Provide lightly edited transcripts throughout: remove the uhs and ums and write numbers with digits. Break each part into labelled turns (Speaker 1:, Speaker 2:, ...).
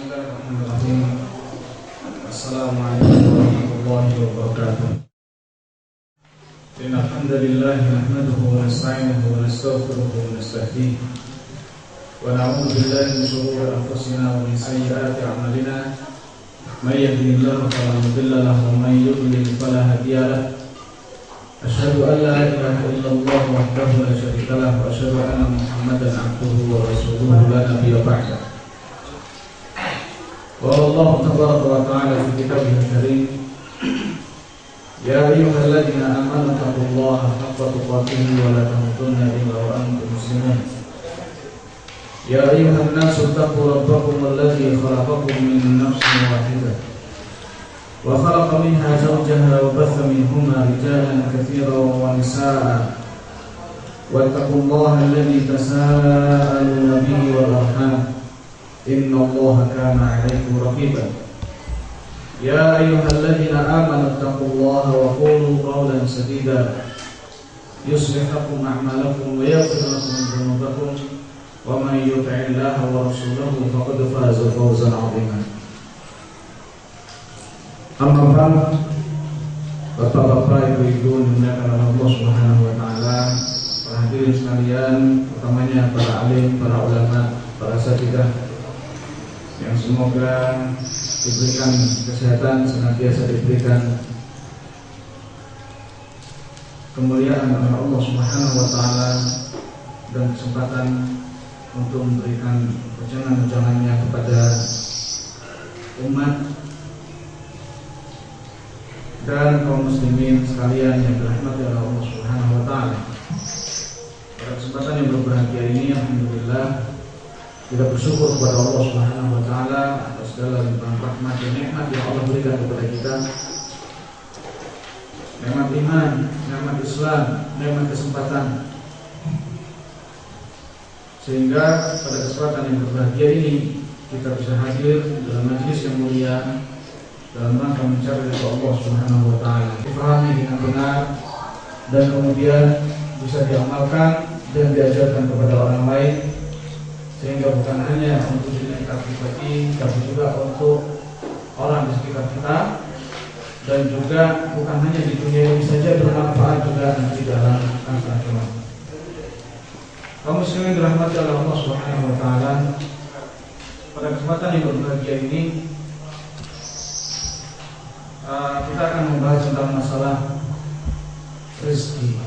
Speaker 1: Bismillahirrahmanirrahim. Assalamualaikum warahmatullahi wabarakatuh. Innal hamdalillah nahmaduhu wa nasta'inuhu wa nastaghfiruhu wa nastahdihi wa na'udzu billahi min shururi anfusina wa min sayyiati a'malina. May yahdihillahu fala mudilla lahu wa may yudlil fala hadiya lahu. Asyhadu an la ilaha illallah wahdahu la syarika lahu wa asyhadu anna Muhammadan 'abduhu wa rasuluhu la nabiyya ba'da. Wa Allah tabaraka wa ta'ala fi kitabihil karim, ya ayyuhalladzina amanu taqullaha haqqa tuqatih wa la tamutunna illa wa antum muslimun. Ya ayyuhan nasu taqu rabbakum alladzi khalaqakum min nafsin wahidah wa khalaqa minha zawjaha wa batha minhuma rijalan katsiran wa nisaa'a wattaqullaha alladzi tasaaluna bihi wal arham innallaha kana 'alaykum raqiban. Ya ayyuhalladzina amanu taqullaha wa qulu qawlan sadida yuslih lakum a'malakum wa yaghfir lakum dhunubakum wa may yuti'illaha wa rasulahu faqad faza fawzan 'azima. Amma ba'd, Bapak-bapak, ibu-ibu dimuliakan oleh Allah Subhanahu wa taala, para hadirin sekalian, utamanya para alim, para ulama, para asatidzah yang semoga diberikan kesehatan, senantiasa diberikan kemuliaan oleh Allah Subhanahu wa taala dan kesempatan untuk memberikan ujangan-ujangannya kepada umat dan kaum muslimin sekalian yang dirahmati oleh Allah Subhanahu wa taala. Pada kesempatan yang berbahagia ini, alhamdulillah kita bersyukur kepada Allah Subhanahu wa taala atas segala limpahan rahmat dan nikmat yang Allah berikan kepada kita. Nikmat iman, nikmat Islam, nikmat kesempatan. Sehingga pada kesempatan yang berbahagia ini kita bisa hadir dalam majelis yang mulia dalam rangka mencari ridha Allah Subhanahu wa taala. Difahami dengan benar dan kemudian bisa diamalkan dan diajarkan kepada orang lain, sehingga bukan hanya untuk diri kita pribadi, tapi juga untuk orang di sekitar kita, dan juga bukan hanya di dunia ini saja, bermanfaat juga nanti dalam akhirat kelak. Kaum muslimin dirahmati oleh Allah Subhanahu wa taala, pada kesempatan yang berbahagia ini kita akan membahas tentang masalah rezeki.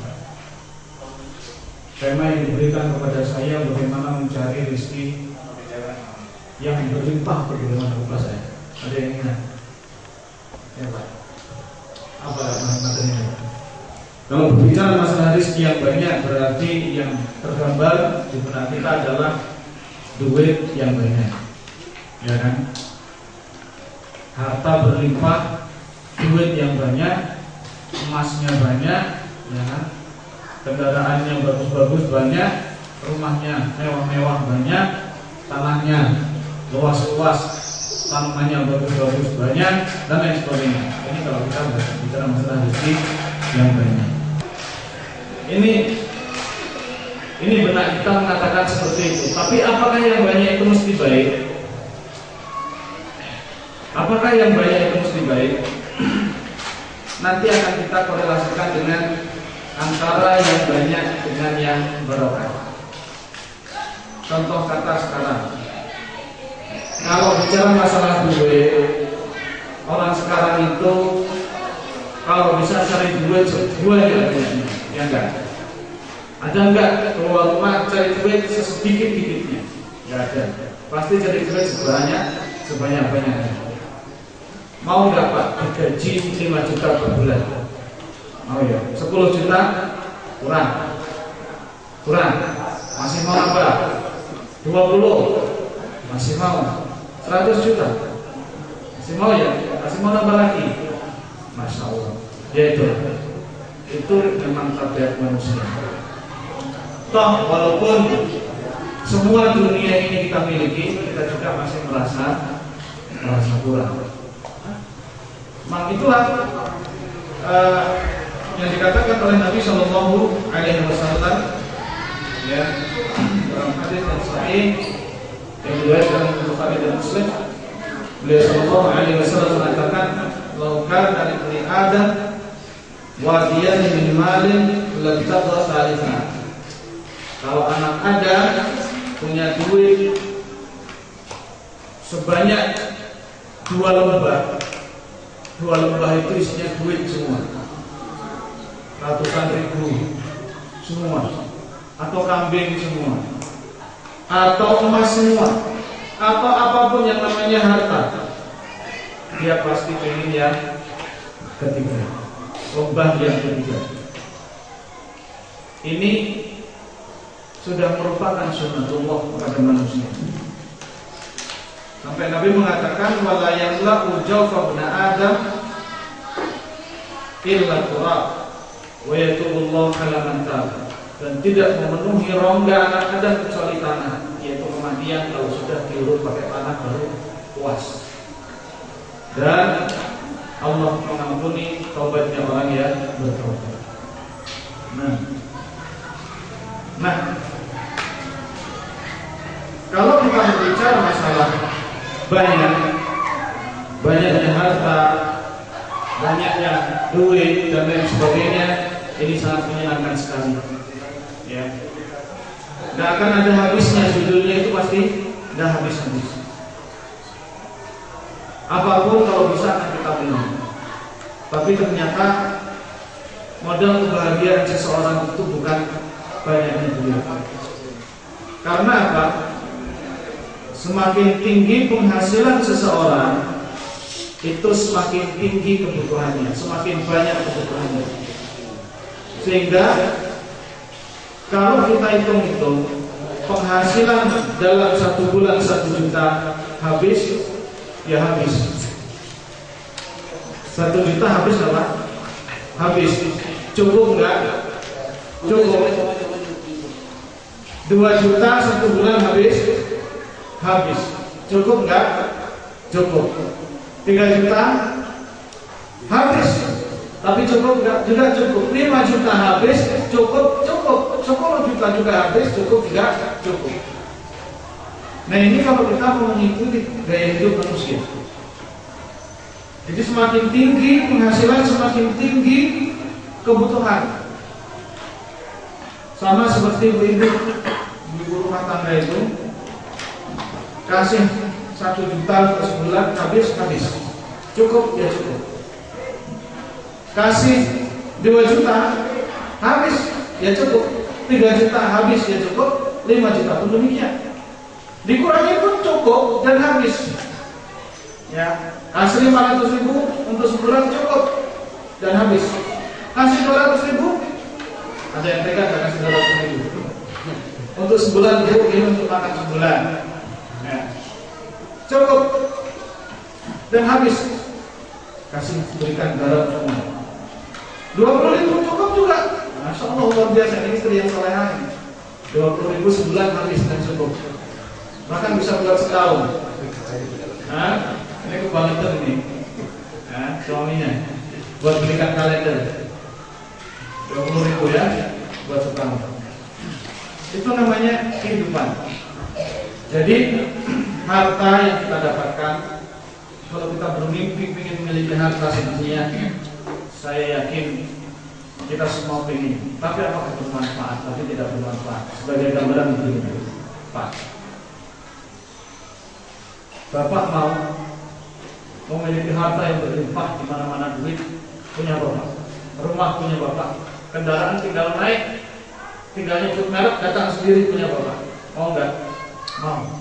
Speaker 1: Tema yang diberikan kepada saya bagaimana mencari rezeki yang berlimpah bagaimana lupa saya. Ada yang ingat? Ya Pak. Apa materinya? Kalau berbicara masalah rezeki yang banyak, berarti yang tergambar di benak kita adalah duit yang banyak, ya kan? Harta berlimpah, duit yang banyak, emasnya banyak, ya kan? Kendaraan yang bagus-bagus banyak, rumahnya mewah-mewah banyak, tanahnya luas-luas, tanamannya bagus-bagus banyak, dan lain sebagainya. Ini kalau kita bicara masalah rezeki yang banyak. Ini benar kita mengatakan seperti itu. Tapi apakah yang banyak itu mesti baik? Apakah yang banyak itu mesti baik? Nanti akan kita korelasikan dengan antara yang banyak dengan yang barokah. Contoh kata sekarang, kalau bicara masalah duit, orang sekarang itu kalau bisa cari duit sebuah ya enggak? Ada enggak keluar rumah cari duit sesedikit-dikitnya? Enggak ada. Pasti cari duit sebanyak-banyaknya. Mau enggak Pak gaji 5 juta per bulan? Mau ya? 10 juta kurang. Masih mau apa? 20 masih mau. 100 juta masih mau ya? Masih mau nambah lagi? Masya Allah. Ya itu memang tabiat manusia. Toh walaupun semua dunia ini kita miliki, kita juga masih merasa kurang. Maka itulah yang dikatakan oleh Nabi Shallallahu Alaihi Wasallam, ya, dalam hadis yang sahih yang diriwayatkan oleh Bukhari dan Muslim, Beliau sallallahu alaihi wasallam mengatakan, "Lau kana li Adam wadiyan min malin labtagha thalitha." Kalau anak Adam punya duit sebanyak 2 lembah. 2 lembah itu isinya duit semua, ratusan ribu semua, atau kambing semua, atau emas semua, atau apapun yang namanya harta, dia pasti pengen yang ketiga, lembah yang ketiga. Ini sudah merupakan sunnatullah kepada manusia. Sampai Nabi mengatakan, wala yamla'u jawfa ibn Adam illa turab wa yatubullahu ala man tab. Dan tidak memenuhi rongga anak Adam kecuali tanah, yaitu kematian. Kalau sudah diurut pakai tanah baru puas. Dan Allah mengampuni taubatnya orang yang bertaubat. Nah, kalau kita berbicara masalah banyaknya harta, banyaknya duit dan lain sebagainya, ini sangat menyenangkan sekali. Ya, nggak akan ada habisnya, judulnya itu pasti nggak habis-habis. Apapun kalau bisa akan kita beli. Tapi ternyata modal kebahagiaan seseorang itu bukan banyaknya duit. Karena apa? Semakin tinggi penghasilan seseorang, itu semakin tinggi kebutuhannya, semakin banyak kebutuhannya. Sehingga kalau kita hitung-hitung penghasilan dalam 1 bulan 1 juta habis, ya habis. 1 juta habis apa? Habis. Cukup enggak? Cukup. 2 juta 1 bulan habis. Habis. Cukup enggak? Cukup. 3 juta habis. Tapi cukup enggak? Juga cukup. 5 juta habis. Cukup. 10 juta juga habis. Cukup enggak? Cukup. Nah, ini kalau kita mau mengikuti gaya hidup manusia. Jadi semakin tinggi penghasilan, semakin tinggi kebutuhan. Sama seperti ibu rumah tangga itu kasih 1 juta per sebulan, habis. Cukup, ya cukup. Kasih 2 juta, habis, ya cukup. 3 juta, habis, ya cukup. 5 juta pun demikian. Dikurangi pun cukup dan habis. Ya, kasih 500.000 untuk sebulan cukup dan habis. Kasih 200.000, ada yang tega gak kasih 200.000 untuk sebulan, Bu, ini untuk makan sebulan. Ya, cukup dan habis. Kasih, berikan garam semua. 20.000 cukup juga. Masya Allah, luar biasa, ini istri yang solehah. 20.000 sebulan habis dan cukup. Bahkan bisa buat setahun. Ini kebangetan ini. Suaminya buat belikan kalender 20.000 ya, buat setahun. Itu namanya kehidupan. Jadi harta yang kita dapatkan, kalau kita bermimpi ingin memiliki harta sedunia, saya yakin kita semua ingin. Tapi apakah bermanfaat? Tapi tidak bermanfaat. Sebagai gambaran begini, Pak. Bapak mau memiliki harta yang berlimpah, di mana-mana duit punya bapak, rumah punya bapak, kendaraan tinggal naik, tinggal nyebut merek datang sendiri punya bapak. Mau enggak? Mau.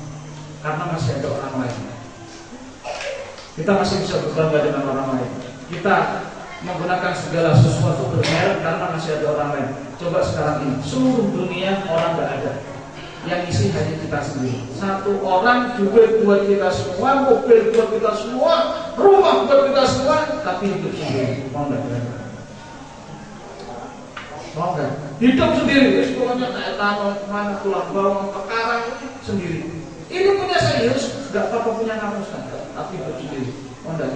Speaker 1: Karena masih ada orang lain. Kita masih bisa berbangga dengan orang lain. Kita menggunakan segala sesuatu bermerek karena masih ada orang lain. Coba sekarang ini, seluruh dunia orang enggak ada. Yang isi hanya kita sendiri. 1 orang juga buat kita semua, mobil buat kita semua, rumah buat kita semua, tapi hidup sendiri. Mau enggak? Mau enggak? Hidup sendiri. Pokoknya kayak tanah, mana tulang bawang, perkara sendiri. Ini punya saya, enggak apa-apa punya kamu sekarang, tapi hidup sendiri. Mau enggak?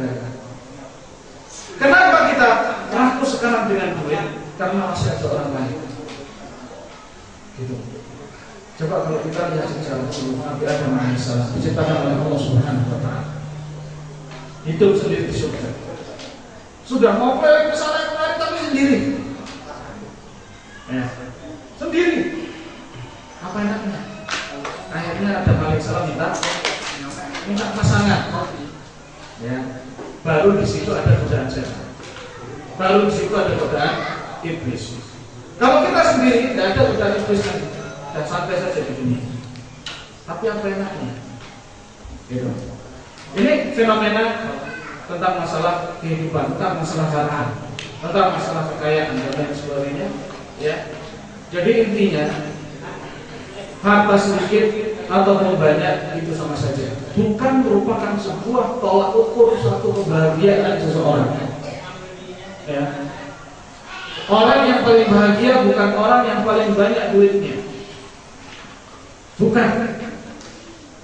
Speaker 1: Kenapa kita rakus sekarang dengan duit? Karena masih ada orang lain. Gitu. Coba kalau kita lihat secara dulu, Nabi Adam AS diciptakan oleh Allah Subhanahu wa Ta'ala. hidup sendiri di surga. Sudah mau ke sana kemari tapi sendiri. Ya, sendiri. Apa enaknya? Akhirnya ada maling salam minta pasangan. Ya, baru di situ ada godaan setan. Baru di situ ada godaan iblis. Kalau kita sendiri tidak ada godaan iblis kan, dan santai saja di dunia. Tapi apa enaknya? Gitu. Ini fenomena tentang masalah kehidupan, tentang masalah harta, tentang masalah kekayaan dan lain sebagainya. Ya. Jadi intinya harta sedikit atau banyak itu sama saja, bukan merupakan sebuah tolak ukur suatu kebahagiaan seseorang. Ya. Orang yang paling bahagia bukan orang yang paling banyak duitnya, bukan.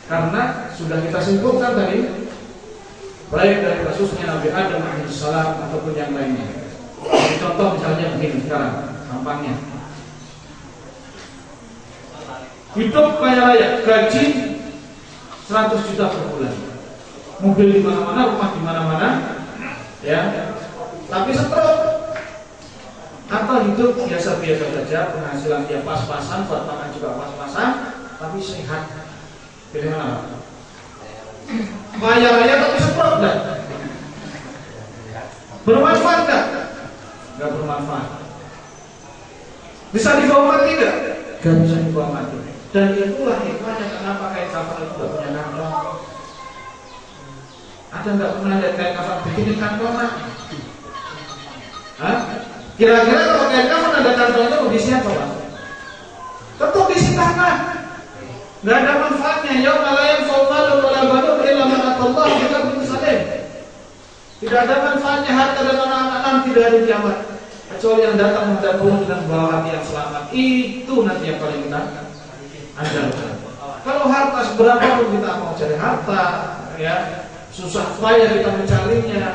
Speaker 1: Karena sudah kita simpulkan tadi, baik dari kasusnya Nabi Adam alaihissalam ataupun yang lainnya. Contoh misalnya begini sekarang, gampangnya. Hidup kaya raya, gaji 100 juta per bulan, mobil di mana-mana, rumah di mana-mana, ya. Tapi seterus, atau hidup biasa-biasa saja, penghasilan dia pas-pasan, buat makan juga pas-pasan, tapi sehat. Pilih mana? Kaya raya tapi seterus enggak? Bermanfaat enggak? Enggak bermanfaat. Bisa dibawa mati enggak? Enggak bisa dibawa mati. Dan itulah hikmahnya kenapa kain kafan itu tidak punya kantong. Ada nggak pernah lihat kain kafan bikin kantongan? Hah? Kira-kira kalau kain kafan ada kantongnya mau diisi apa, Pak? Tentu diisi tanah. Nggak ada manfaatnya. Yauma la yanfa'u malun wala banun illa man atallaha biqalbin salim. Tidak ada manfaatnya harta dan anak-anak nanti dari kiamat, kecuali yang datang menghadapmu dengan bawa hati yang selamat. Itu nanti yang paling kita andalkan. Kalau harta seberapa pun kita mau cari harta, ya susah payah kita mencarinya.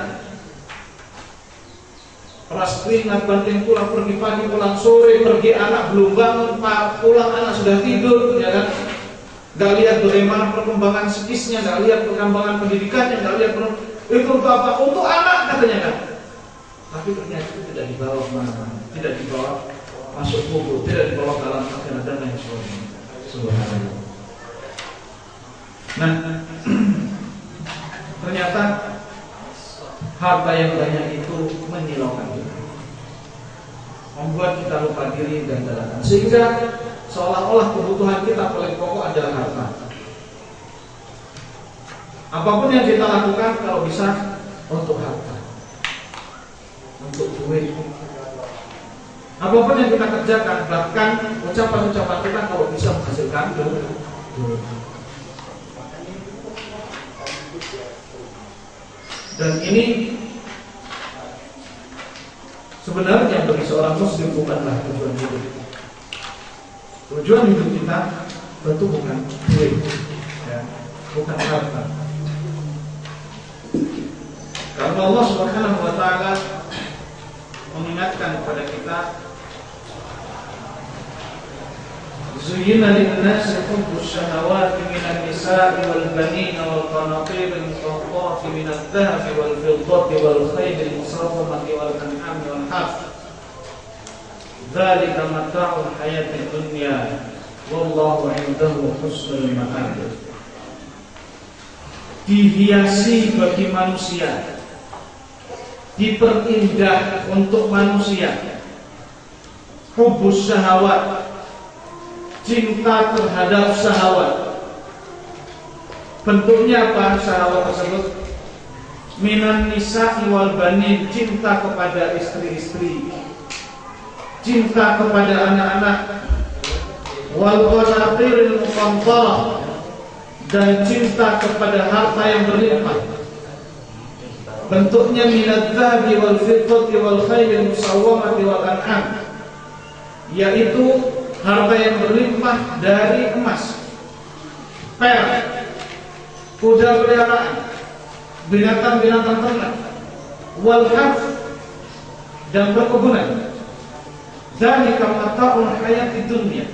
Speaker 1: Peras keringat, banting tulang, pergi pagi pulang sore, pergi anak belum bangun, pulang anak sudah tidur, ya kan? Gak lihat bagaimana perkembangan psikisnya, gak lihat perkembangan pendidikannya, gak lihat itu untuk apa? Untuk anak katanya kan. Tapi ternyata itu tidak dibawa kemana-mana, tidak dibawa masuk kubur, tidak dibawa ke alam akhirat dan lain sebagainya. Subhanallah. Nah, ternyata harta yang banyak itu menyilaukan kita, membuat kita lupa diri dan daratan, sehingga seolah-olah kebutuhan kita paling pokok adalah harta. Apapun yang kita lakukan kalau bisa untuk harta, untuk duit. Apapun yang kita kerjakan, bahkan ucapan-ucapan kita kalau bisa menghasilkan duit. Dan ini sebenarnya bagi seorang muslim bukanlah tujuan hidup. Tujuan hidup kita tentu bukan duit, ya, bukan harta. Karena Allah Subhanahu wa taala mengingatkan kepada kita, Zuyyina lin-nasi hubbus syahawati minan nisa'i wal banina wal qanatir al-muqatta'ati minadh dhahabi wal fiddati wal khayli al-musawwamati wal an'ami wal harth. Dzalika mata'ul hayatid dunya wallahu 'indahu husnul ma'ab. Dihiasi bagi manusia, diperindah untuk manusia hubbus syahawat, cinta terhadap syahwat. Bentuknya apa syahwat tersebut? Minan nisa'i wal banin, cinta kepada istri-istri, cinta kepada anak-anak, wal qanatiril muqantarah, dan cinta kepada harta yang berlimpah. Bentuknya minadh dhahabi wal fiddati wal khayli musawwamati wal an'am, yaitu harta yang berlimpah dari emas, perak, kuda peliharaan, binatang-binatang ternak, wal harth, dan perkebunan. Dzalika mata'ul hayatid dunya,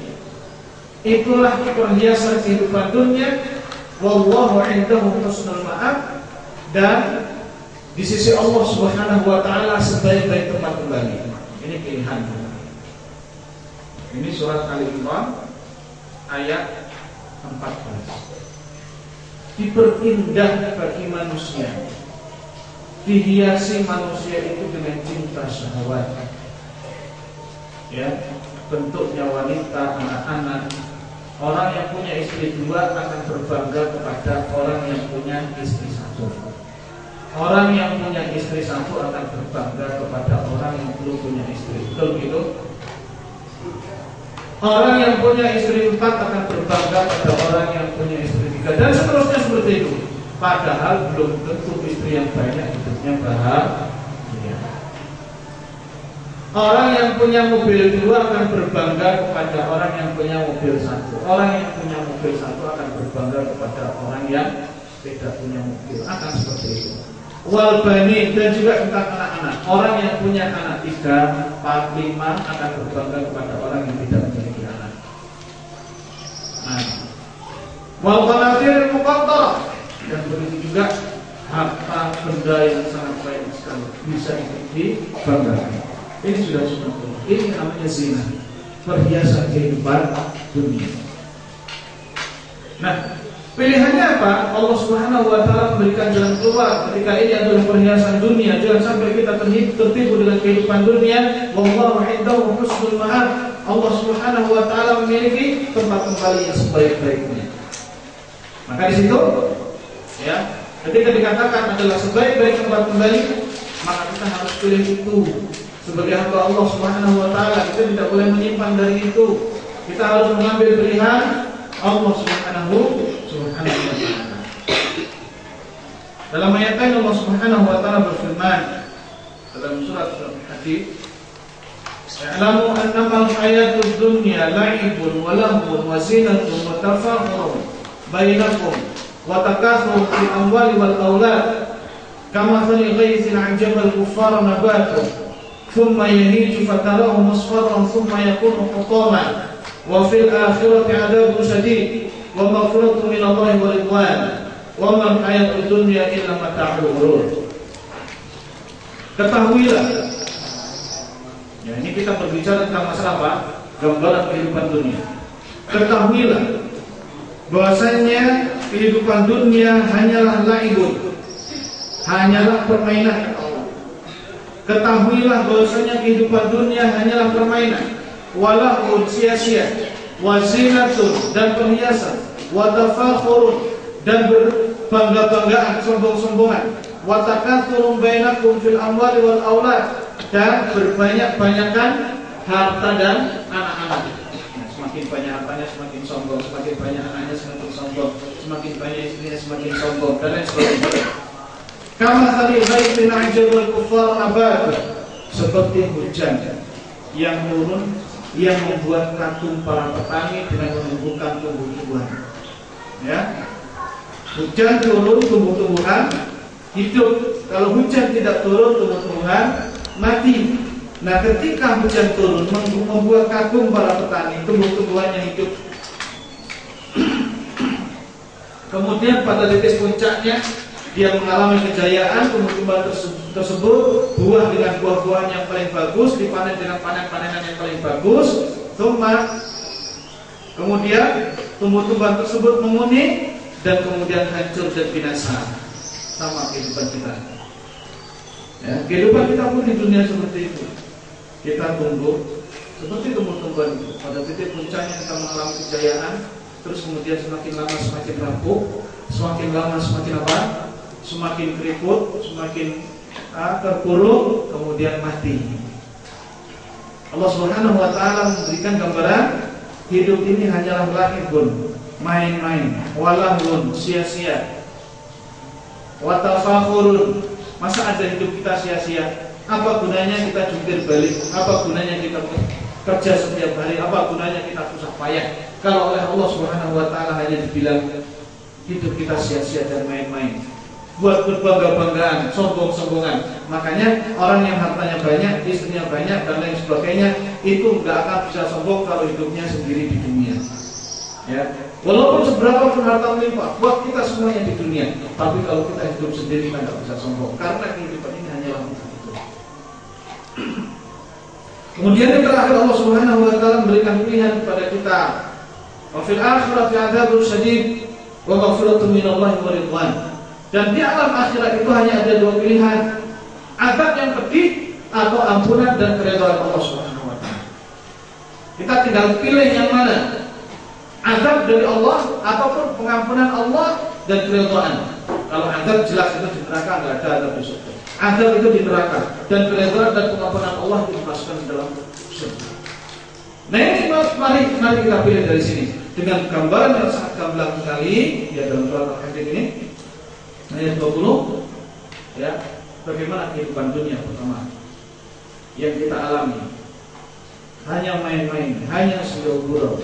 Speaker 1: itulah perhiasan kehidupan dunia. Wallahu 'indahu husnul ma'ab, dan di sisi Allah Subhanahu wa taala sebaik-baik tempat kembali. Ini pilihan. Ini surat Al-Imran ayat 14. Diperindah bagi manusia, dihiasi manusia itu dengan cinta syahwat. Ya, bentuknya wanita, anak-anak. Orang yang punya istri dua akan berbangga kepada orang yang punya istri satu. Orang yang punya istri satu akan berbangga kepada orang yang belum punya istri. Betul gitu? Orang yang punya istri 4 akan berbangga pada orang yang punya istri 3, dan seterusnya seperti itu. Padahal belum tentu istri yang banyak hidupnya bahagia. Orang yang punya mobil 2 akan berbangga kepada orang yang punya mobil 1. Orang yang punya mobil 1 akan berbangga kepada orang yang tidak punya mobil. Akan seperti itu. Wal bani, dan juga tentang anak-anak. Orang yang punya anak 3, 4, 5 akan berbangga kepada orang yang tidak memiliki anak. Nah, wal qanatir muqaddar, dan begitu juga harta benda yang sangat baik sekali bisa dibanggakan. Ini sudah sunatullah. Ini namanya zina, perhiasan kehidupan dunia. Nah, pilihannya apa? Allah Subhanahu wa taala memberikan jalan keluar ketika ini adalah perhiasan dunia. Jangan sampai kita tertipu dengan kehidupan dunia. Wallahu indahu husnul ma'ab. Allah Subhanahu wa taala memiliki tempat kembali yang sebaik-baiknya. Maka di situ ya, ketika dikatakan adalah sebaik-baik tempat kembali, maka kita harus pilih itu. Sebagai hamba Allah Subhanahu wa taala, kita tidak boleh menyimpan dari itu. Kita harus mengambil pilihan Allah Subhanahu wa ta'ala. Dalam ayat lain Allah Subhanahu wa ta'ala berfirman dalam surat Al-Hadid, "I'lamu annama al-hayatud dunya la'ibun wa lahwun wa zinatun wa tafakhurun bainakum wa takathurun fil amwali wal aulad kamathali ghaythin 'ajaba al-kuffara nabatuhu thumma yahiju fatarahu musfarran thumma yakunu hutaman wa fil akhirati 'adabun shadid wa maghfiratun minallahi wa ridwan wa ma hayatud dunya illa mata'ul ghurur." Ketahuilah, ya, ini kita berbicara tentang masalah apa? Gambaran kehidupan dunia. Ketahuilah bahwasanya kehidupan dunia hanyalah laibun, hanyalah permainan. Ketahuilah bahwasanya kehidupan dunia hanyalah permainan, walahun sia-sia, wazinatun dan perhiasan, watafakhurun dan berbangga-banggaan, sombong-sombongan, watakathurun bainakum fil amwali wal aulad dan berbanyak-banyakan harta dan anak-anak. Nah, semakin banyak hartanya semakin sombong, semakin banyak anaknya semakin sombong, semakin banyak istrinya semakin sombong, dan lain sebagainya. Kama tadi ghaitin ajabul kuffar nabat, seperti hujan yang turun yang membuat kagum para petani dengan menumbuhkan tumbuh-tumbuhan. Ya, hujan turun, tumbuh-tumbuhan hidup. Kalau hujan tidak turun, tumbuh-tumbuhan mati. Nah, ketika hujan turun membuat kagum para petani, tumbuh-tumbuhannya hidup. Kemudian pada titik puncaknya dia mengalami kejayaan, tumbuh-tumbuhan tersebut buah dengan buah-buahan yang paling bagus, dipanen dengan panen-panenan yang paling bagus. Kemudian tumbuh-tumbuhan tersebut menguning dan kemudian hancur dan binasa. Sama kehidupan kita. Ya, kehidupan kita pun di dunia seperti itu. Kita tumbuh seperti tumbuh-tumbuhan itu. Pada titik puncaknya kita mengalami kejayaan, terus kemudian semakin lama semakin rapuh, semakin lama semakin apa? Semakin keriput, semakin terpuruk, kemudian mati. Allah Subhanahu wa ta'ala memberikan gambaran hidup ini hanyalah lahibun, main-main, walahun, sia-sia, watafakhurun. Masa ada hidup kita sia-sia? Apa gunanya kita jungkir balik? Apa gunanya kita kerja setiap hari? Apa gunanya kita susah payah kalau oleh Allah Subhanahu wa ta'ala hanya dibilang hidup kita sia-sia dan main-main, buat berbangga-banggaan, sombong-sombongan. Makanya orang yang hartanya banyak, istrinya banyak dan lain sebagainya, itu nggak akan bisa sombong kalau hidupnya sendiri di dunia. Ya, walaupun seberapa pun harta melimpah buat kita semuanya di dunia, tapi kalau kita hidup sendiri kita nggak bisa sombong karena kehidupan ini hanyalah untuk itu. Kemudian yang terakhir Allah Subhanahu wa taala memberikan pilihan kepada kita. Wa fil akhirati 'adzabun syadid wa maghfiratun minallahi wa ridwan. Dan di alam akhirat itu hanya ada dua pilihan, azab yang pedih atau ampunan dan keridhaan Allah Subhanahu wa taala. Kita tinggal pilih yang mana, azab dari Allah ataupun pengampunan Allah dan keridhaan. Kalau azab jelas itu di neraka, nggak ada azab di surga. Azab itu di neraka dan keridhaan dan pengampunan Allah dimasukkan di dalam surga. Nah ini mari kita pilih dari sini dengan gambaran yang sangat gamblang sekali ya dalam surat Al-Hadid ini ayat 20 ya, bagaimana kehidupan dunia pertama yang kita alami hanya main-main, hanya sendok-gurau,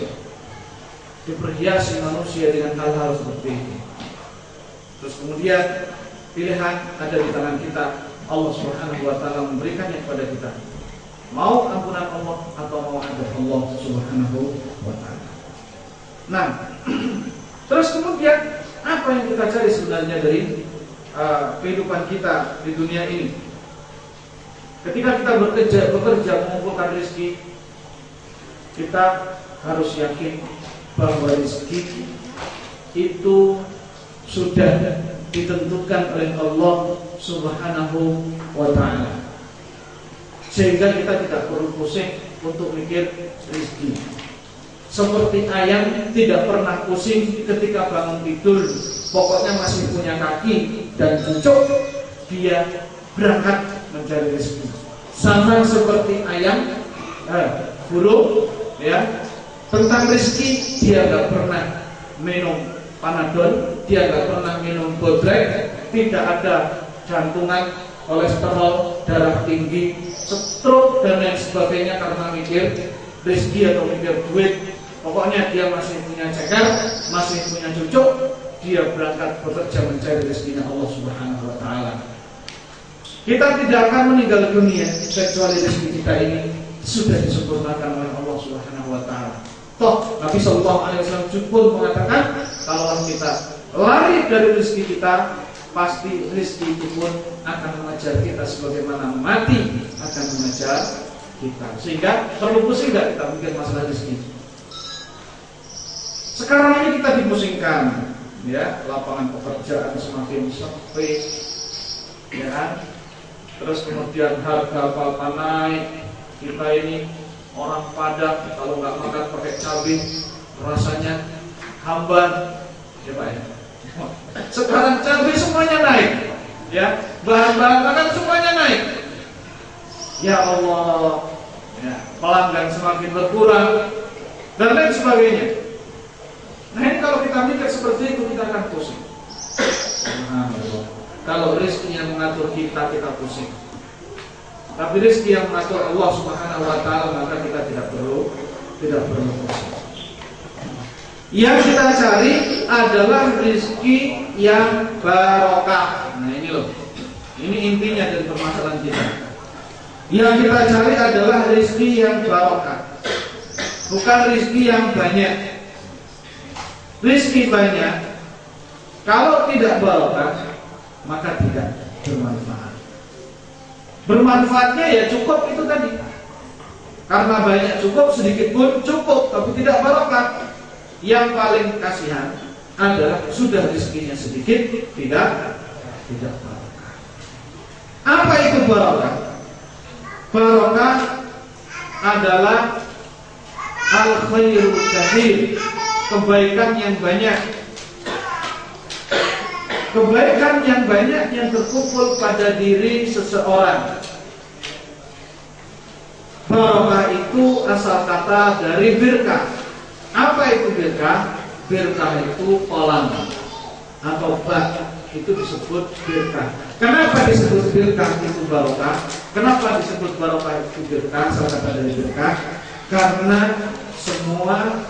Speaker 1: diperhiasi manusia dengan hal-hal seperti ini. Terus kemudian pilihan ada di tangan kita. Allah Subhanahu wa taala memberikannya kepada kita. Mau ampunan Allah atau mau adab Allah Subhanahu wa taala. Nah, terus kemudian apa yang kita cari sebenarnya dari kehidupan kita di dunia ini? Ketika kita bekerja mengumpulkan rezeki, kita harus yakin bahwa rezeki itu sudah ditentukan oleh Allah Subhanahu wa taala. Sehingga kita tidak perlu pusing untuk mikir rezeki. Seperti ayam tidak pernah pusing ketika bangun tidur, pokoknya masih punya kaki dan cucuk, dia berangkat mencari rezeki. Sama seperti ayam, burung, ya, tentang rezeki dia nggak pernah minum Panadol, dia nggak pernah minum Bobrek, tidak ada jantungan, kolesterol, darah tinggi, stroke dan lain sebagainya karena mikir rezeki atau mikir duit. Pokoknya dia masih punya ceker, masih punya cucuk, dia berangkat bekerja mencari rezekinya Allah Subhanahu wa taala. Kita tidak akan meninggal dunia kecuali rezeki kita ini sudah disempurnakan oleh Allah Subhanahu wa taala. Toh Nabi sallallahu alaihi wasallam pun mengatakan kalau kita lari dari rezeki kita, pasti rezeki itu pun akan mengejar kita sebagaimana mati akan mengejar kita. Sehingga perlu pusing enggak kita mikir masalah rezeki? Sekarang ini kita dipusingkan, ya, lapangan pekerjaan semakin sepi, ya kan? Terus kemudian harga apa-apa naik, kita ini orang Padang kalau nggak makan pakai cabai rasanya hamban, ya Pak ya. Sekarang cabai semuanya naik, ya, bahan-bahan makan semuanya naik. Ya Allah, ya, pelanggan semakin berkurang dan lain sebagainya. Nah ini kalau kita mikir seperti itu kita akan pusing. Kalau rezeki yang mengatur kita pusing. Tapi rezeki yang mengatur Allah Subhanahu wa taala maka kita tidak perlu pusing. Yang kita cari adalah rezeki yang barokah. Nah ini loh, ini intinya dari permasalahan kita. Yang kita cari adalah rezeki yang barokah, bukan rezeki yang banyak. Rezeki banyak, kalau tidak barokah maka tidak bermanfaat. Bermanfaatnya ya cukup itu tadi. Karena banyak cukup, sedikit pun cukup, tapi tidak barokah. Yang paling kasihan adalah sudah rezekinya sedikit, tidak barokah. Apa itu barokah? Barokah adalah al-khairul katsir, kebaikan yang banyak. Kebaikan yang banyak yang terkumpul pada diri seseorang. Barokah itu asal kata dari birkah. Apa itu birkah? Birkah itu kolam atau bak, itu disebut birkah. Kenapa disebut birkah itu barokah? Kenapa disebut barokah itu birkah? Asal kata dari birkah karena semua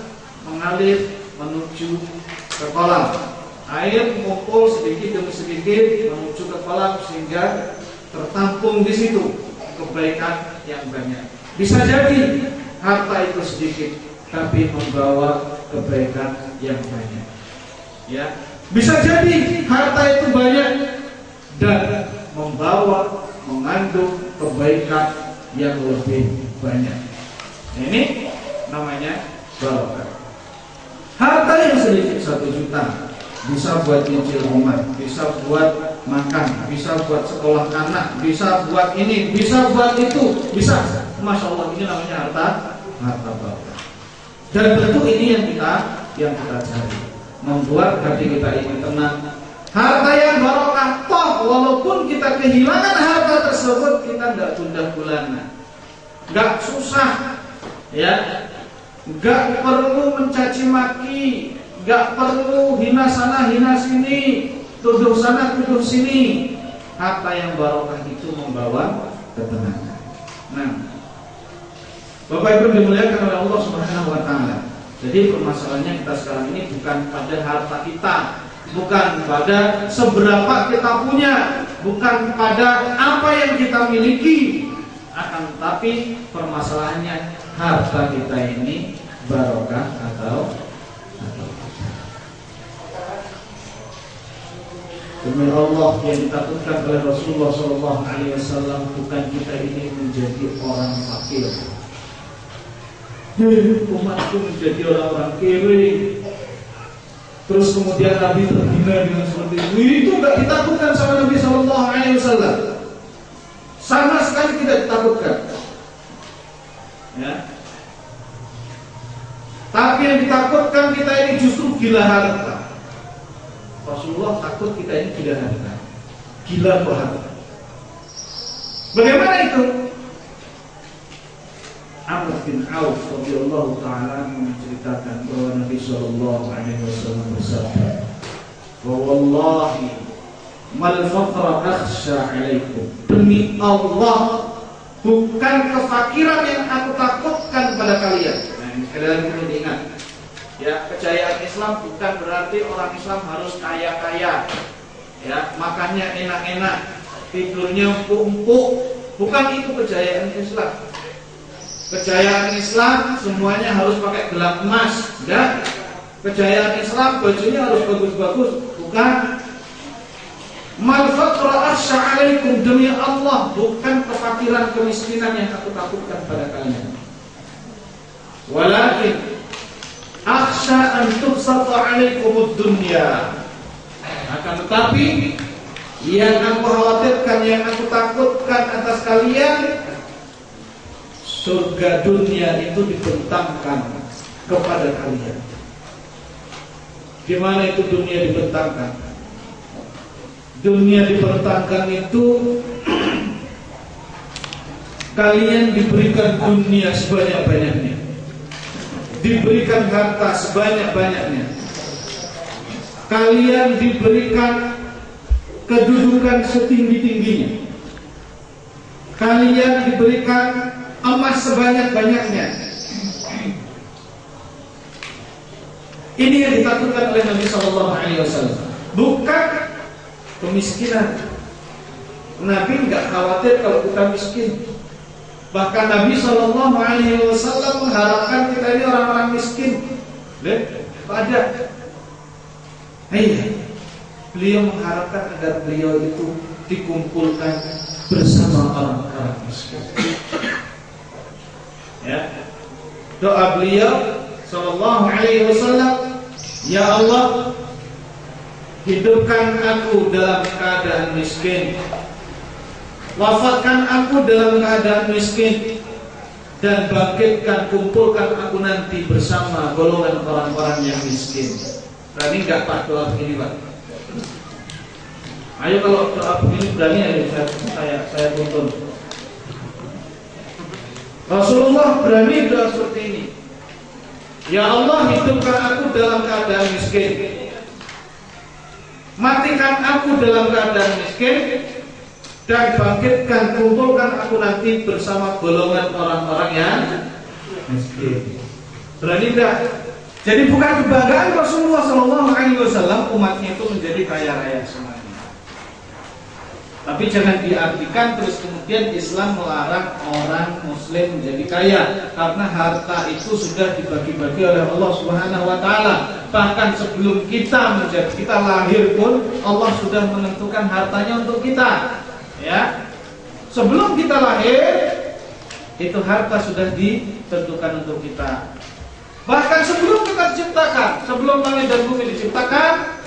Speaker 1: mengalir menuju ke kolam. Air mengumpul sedikit demi sedikit menuju ke kolam sehingga tertampung di situ kebaikan yang banyak. Bisa jadi harta itu sedikit, tapi membawa kebaikan yang banyak. Ya, bisa jadi harta itu banyak dan mengandung kebaikan yang lebih banyak. Nah, ini namanya barokah. Harta yang sedikit 1 juta bisa buat nyicil rumah, bisa buat makan, bisa buat sekolah anak, bisa buat ini, bisa buat itu, bisa. Masya Allah, ini namanya harta barokah. Dan tentu ini yang kita cari, membuat hati kita ini tenang. Harta yang barokah, toh walaupun kita kehilangan harta tersebut, kita nggak gundah gulana, nggak susah, ya, nggak perlu mencaci maki, nggak perlu hina sana hina sini, tuduh sana tuduh sini. Harta yang barokah itu membawa ketenangan. Nah, Bapak Ibu dimuliakan oleh Allah Subhanahu wa taala. Jadi permasalahannya kita sekarang ini bukan pada harta kita, bukan pada seberapa kita punya, bukan pada apa yang kita miliki, akan tetapi permasalahannya harta kita ini barokah atau demi Allah yang ditakutkan oleh Rasulullah SAW, bukan kita ini menjadi orang fakir. Umatku menjadi orang-orang kere, terus kemudian Nabi terhina dengan seperti itu enggak ditakutkan sama Nabi SAW. Sama sekali tidak ditakutkan, ya. Tapi yang ditakutkan kita ini justru gila harta. Rasulullah takut kita ini gila harta, gila harta. Bagaimana itu? Amr bin Auf radhiyallahu ta'ala menceritakan bahwa Nabi sallallahu alaihi wasallam bersabda, "Wa wallahi mal faqra akhsha 'alaikum." Demi Allah, bukan kefakiran yang aku takutkan pada kalian. Nah, ini sekali lagi perlu diingat. Ya, kejayaan Islam bukan berarti orang Islam harus kaya-kaya. Ya, makannya enak-enak, tidurnya empuk-empuk. Bukan itu kejayaan Islam. Kejayaan Islam semuanya harus pakai gelang emas, enggak. Kejayaan Islam bajunya harus bagus-bagus, bukan. Mal faqra akhsha 'alaikum, demi Allah, bukan kefakiran kemiskinan yang aku takutkan pada kalian. Walakin akhsha an tubsata 'alaikumud dunya. Akan tetapi yang aku khawatirkan, yang aku takutkan atas kalian, surga dunia itu dibentangkan kepada kalian. Gimana itu dunia dibentangkan? Dunia dibentangkan itu kalian diberikan dunia sebanyak-banyaknya, diberikan harta sebanyak-banyaknya, kalian diberikan kedudukan setinggi-tingginya, kalian diberikan emas sebanyak-banyaknya. Ini yang ditakutkan oleh Nabi SAW, bukan kemiskinan. Nabi nggak khawatir kalau kita miskin. Bahkan Nabi SAW mengharapkan kita ini orang-orang miskin. Lihat, ada. Beliau mengharapkan agar beliau itu dikumpulkan bersama orang-orang miskin. Ya, doa beliau sallallahu alaihi wasallam, ya Allah, hidupkan aku dalam keadaan miskin, wafatkan aku dalam keadaan miskin, dan bangkitkan, kumpulkan aku nanti bersama golongan orang-orang yang miskin. Berani nggak Pak doa begini Pak? Ayo kalau doa begini berani, ayo saya tuntun. Rasulullah berani doa seperti ini. Ya Allah, hidupkan aku dalam keadaan miskin, matikan aku dalam keadaan miskin, dan bangkitkan, kumpulkan aku nanti bersama golongan orang-orang yang miskin. Berani enggak? Jadi bukan kebanggaan Rasulullah SAW umatnya itu menjadi kaya raya semuanya. Tapi jangan diartikan terus kemudian
Speaker 2: kemudian Islam melarang orang muslim menjadi kaya, karena harta itu sudah dibagi-bagi oleh Allah Subhanahu wa taala. Bahkan sebelum kita lahir pun Allah sudah menentukan hartanya untuk kita. Ya. Sebelum kita lahir itu harta sudah ditentukan untuk kita. Bahkan sebelum kita diciptakan, sebelum langit dan bumi diciptakan,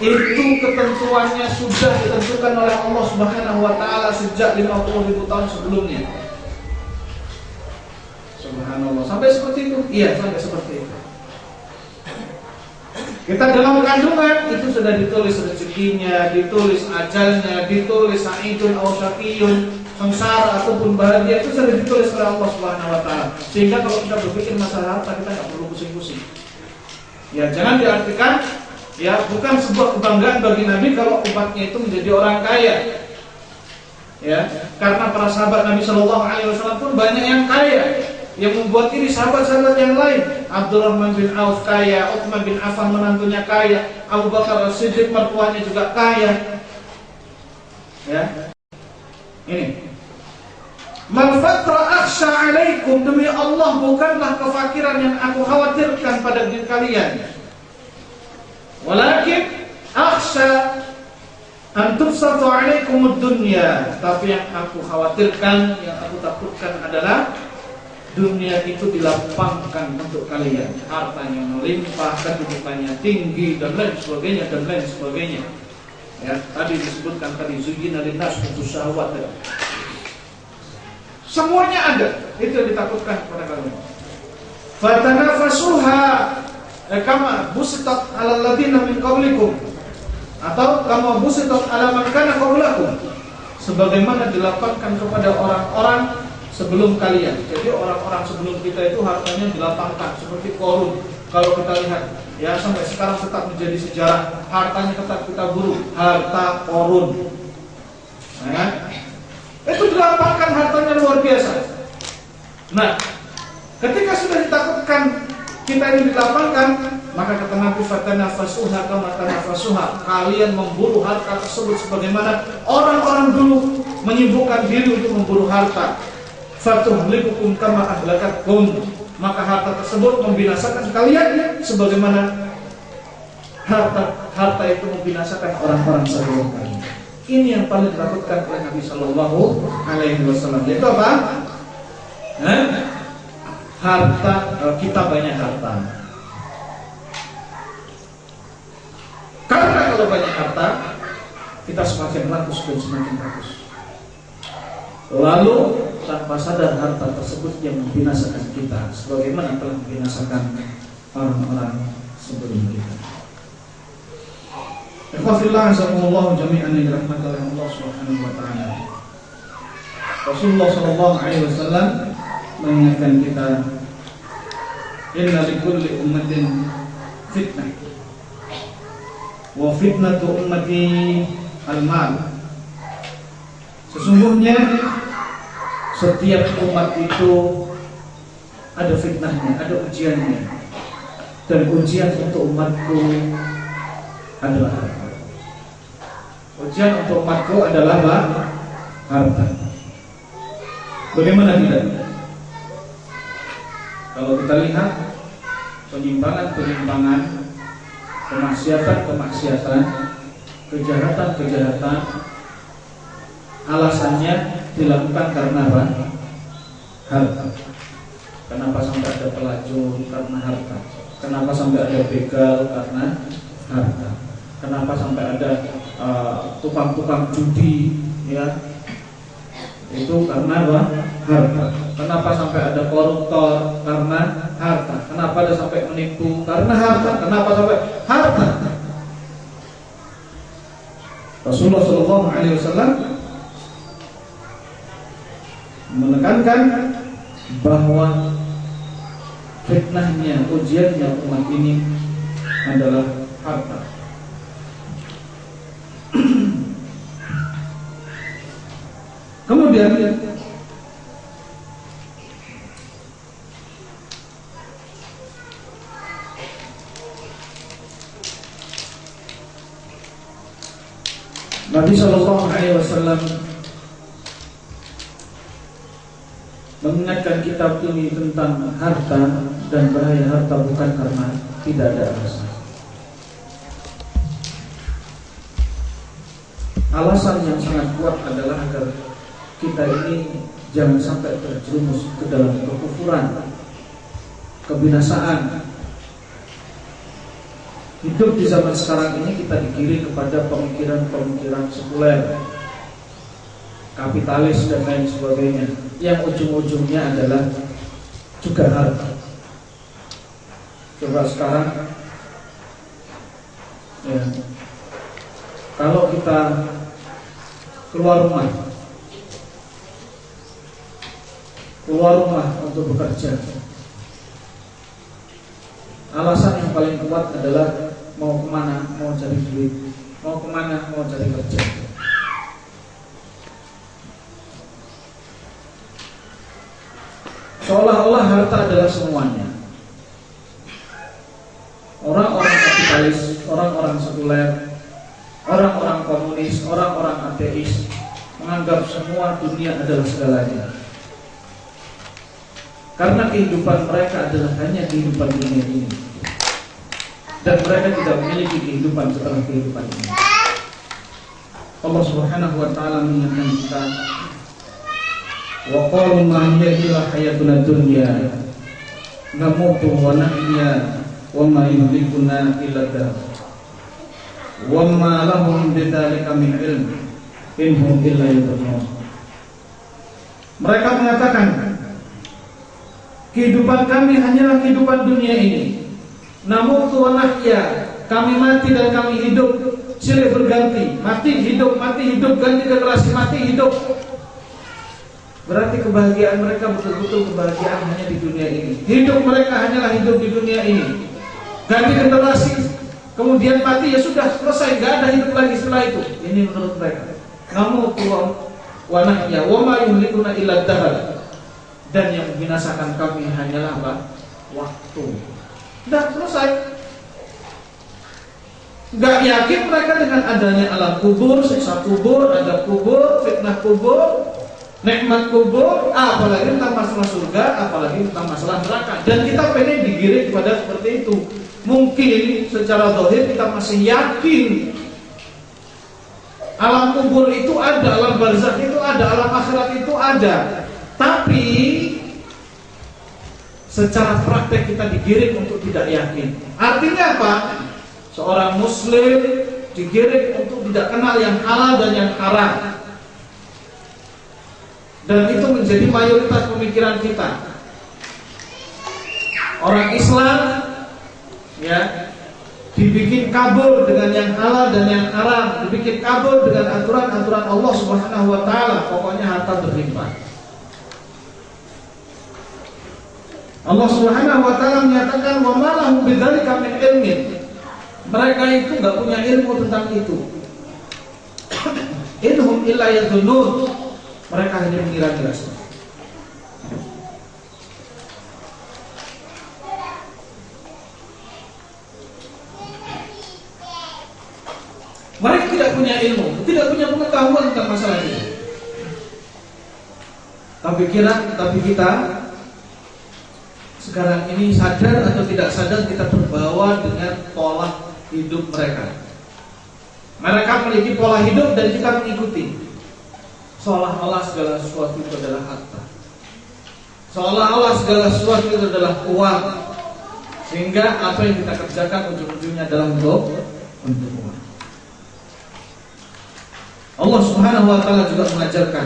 Speaker 2: itu ketentuannya sudah ditentukan oleh Allah Subhanahu wa taala sejak 50.000 tahun sebelumnya. Subhanallah. Sampai seperti itu? Iya, sampai seperti itu. Kita dalam kandungan itu sudah ditulis rezekinya, ditulis ajalnya, ditulis sa'idun aw syaqiyun, sengsara ataupun bahagia, itu sudah ditulis oleh Allah Subhanahu wa taala. Sehingga kalau kita berpikir masalah harta, kita enggak perlu pusing-pusing. Ya, jangan diartikan ya bukan sebuah kebanggaan bagi Nabi kalau umatnya itu menjadi orang kaya. Ya, karena para sahabat Nabi Shallallahu alaihi wasallam pun banyak yang kaya. Yang membuat iri sahabat-sahabat yang lain. Abdurrahman bin Auf kaya, Utsman bin Affan menantunya kaya, Abu Bakar As-Siddiq mertuanya juga kaya. Ya. Ini. Mal faqra akhsha 'alaikum, demi Allah bukanlah kefakiran yang aku khawatirkan pada diri kalian. Walakin akhsha an tubsatu 'alaikum ad-dunya, tapi yang aku khawatirkan, yang aku takutkan adalah dunia itu dilapangkan untuk kalian, hartanya melimpah, kedudukannya tinggi dan lain sebagainya dan lain sebagainya. Ya, tadi disebutkan tadi zuyyina linnas hubbu syahwat. Semuanya ada, itu yang ditakutkan kepada kalian. Fatanafasuha kama busitat 'alal ladzina min qablikum, atau kama busitat 'ala man kana qablakum, sebagaimana dilapangkan kepada orang-orang sebelum kalian. Jadi orang-orang sebelum kita itu hartanya dilapangkan seperti Qarun. Kalau kita lihat ya sampai sekarang tetap menjadi sejarah, hartanya tetap kita buru, harta Qarun. Nah, itu dilapangkan hartanya luar biasa. Nah, ketika sudah ditakutkan kita ini dilapangkan, maka kata Nabi fatanafasuha kama tanafasuha, kalian memburu harta tersebut sebagaimana orang-orang dulu menyibukkan diri untuk memburu harta. Fatuhlikukum kama ahlakatkum, maka harta tersebut membinasakan kalian sebagaimana harta itu membinasakan orang-orang sebelum kalian. Ini yang paling ditakutkan oleh Nabi Shallallahu alaihi wasallam. Yaitu apa? Harta, kita banyak harta. Karena kalau banyak harta, kita semakin rakus dan semakin rakus. Lalu tanpa sadar harta tersebut yang membinasakan kita, sebagaimana telah membinasakan orang-orang sebelum kita. Ikhwafillah azakumullah jami'an yang dirahmati oleh Allah Subhanahu wa taala. Rasulullah sallallahu alaihi wasallam mengingatkan kita, inna likulli ummatin fitnah wa fitnatu ummati al-mal. Sesungguhnya setiap umat itu ada fitnahnya, ada ujiannya. Dan ujian untuk umatku adalah harta. Ujian untuk umatku adalah harta. Bagaimana tidak? Kalau kita lihat penyimpangan-penyimpangan, kemaksiatan-kemaksiatan, kejahatan-kejahatan, alasannya dilakukan karena apa? Harta. Kenapa sampai ada pelacur? Karena harta. Kenapa sampai ada begal? Karena harta. Kenapa sampai ada tukang-tukang judi? Ya, itu karena apa? Harta. Kenapa sampai ada koruptor? Karena harta. Kenapa ada sampai menipu? Karena harta. Kenapa sampai harta? Rasulullah Shallallahu Alaihi Wasallam menekankan bahwa fitnahnya, ujiannya umat ini adalah harta. Kemudian Nabi Shallallahu Alaihi Wasallam mengingatkan kitab ini tentang harta dan bahaya harta bukan karena tidak ada alasan. Alasan yang sangat kuat adalah agar kita ini jangan sampai terjerumus ke dalam kekufuran, kebinasaan. Hidup di zaman sekarang ini kita digiring kepada pemikiran-pemikiran sekuler, kapitalis dan lain sebagainya, yang ujung-ujungnya adalah juga harta. Coba sekarang ya, kalau kita keluar rumah untuk bekerja, alasan yang paling kuat adalah mau kemana, mau cari duit, mau kemana, mau cari kerja. Seolah-olah harta adalah semuanya. Orang-orang kapitalis, orang-orang sekuler, orang-orang komunis, orang-orang ateis menganggap semua dunia adalah segalanya. Karena kehidupan mereka adalah hanya kehidupan dunia ini, dan mereka tidak memiliki kehidupan setelah kehidupan ini. Allah Subhanahu wa taala mengingatkan kita, wa qalu ma hiya illa hayatuna dunya namutu wa nahya wa ma yuhlikuna illa dahr wa ma lahum bidzalika min ilm in hum illa yadhunun. Mereka mengatakan, kehidupan kami hanyalah kehidupan dunia ini. Namutu wa nahya, kami mati dan kami hidup, silih berganti, mati hidup, ganti generasi mati hidup. Berarti kebahagiaan mereka betul-betul kebahagiaan hanya di dunia ini. Hidup mereka hanyalah hidup di dunia ini. Ganti generasi, kemudian mati, ya sudah selesai, gak ada hidup lagi setelah itu. Ini menurut mereka. Namutu wa nahya wa ma yuhlikuna illa dahr. Dan yang membinasakan kami hanyalah apa? Waktu. Dan selesai. Gak yakin mereka dengan adanya alam kubur, siksa kubur, adab kubur, fitnah kubur, nikmat kubur, apalagi tentang masalah surga, apalagi tentang masalah neraka. Dan kita pengen digiring kepada seperti itu. Mungkin secara zahir kita masih yakin alam kubur itu ada, alam barzakh itu ada, alam akhirat itu ada. Tapi secara praktek kita digiring untuk tidak yakin. Artinya apa? Seorang muslim digiring untuk tidak kenal yang halal dan yang haram. Dan itu menjadi mayoritas pemikiran kita. Orang Islam ya dibikin kabur dengan yang halal dan yang haram, dibikin kabur dengan aturan-aturan Allah Subhanahu wa taala. Pokoknya harta berlimpah. Allah Subhanahu wa taala menyatakan wa ma lahum bidzalika min ilmin. Mereka itu enggak punya ilmu tentang itu. Inhum illa yadhunnun. Mereka hanya mengira-ngira saja. Mereka tidak punya ilmu, tidak punya pengetahuan tentang masalah ini. Tapi kita sekarang ini sadar atau tidak sadar kita terbawa dengan pola hidup mereka. Mereka memiliki pola hidup dan kita mengikuti. Seolah-olah segala sesuatu itu adalah harta, seolah-olah segala sesuatu itu adalah uang, sehingga apa yang kita kerjakan ujung-ujungnya adalah untuk uang. Allah Subhanahu wa taala juga mengajarkan,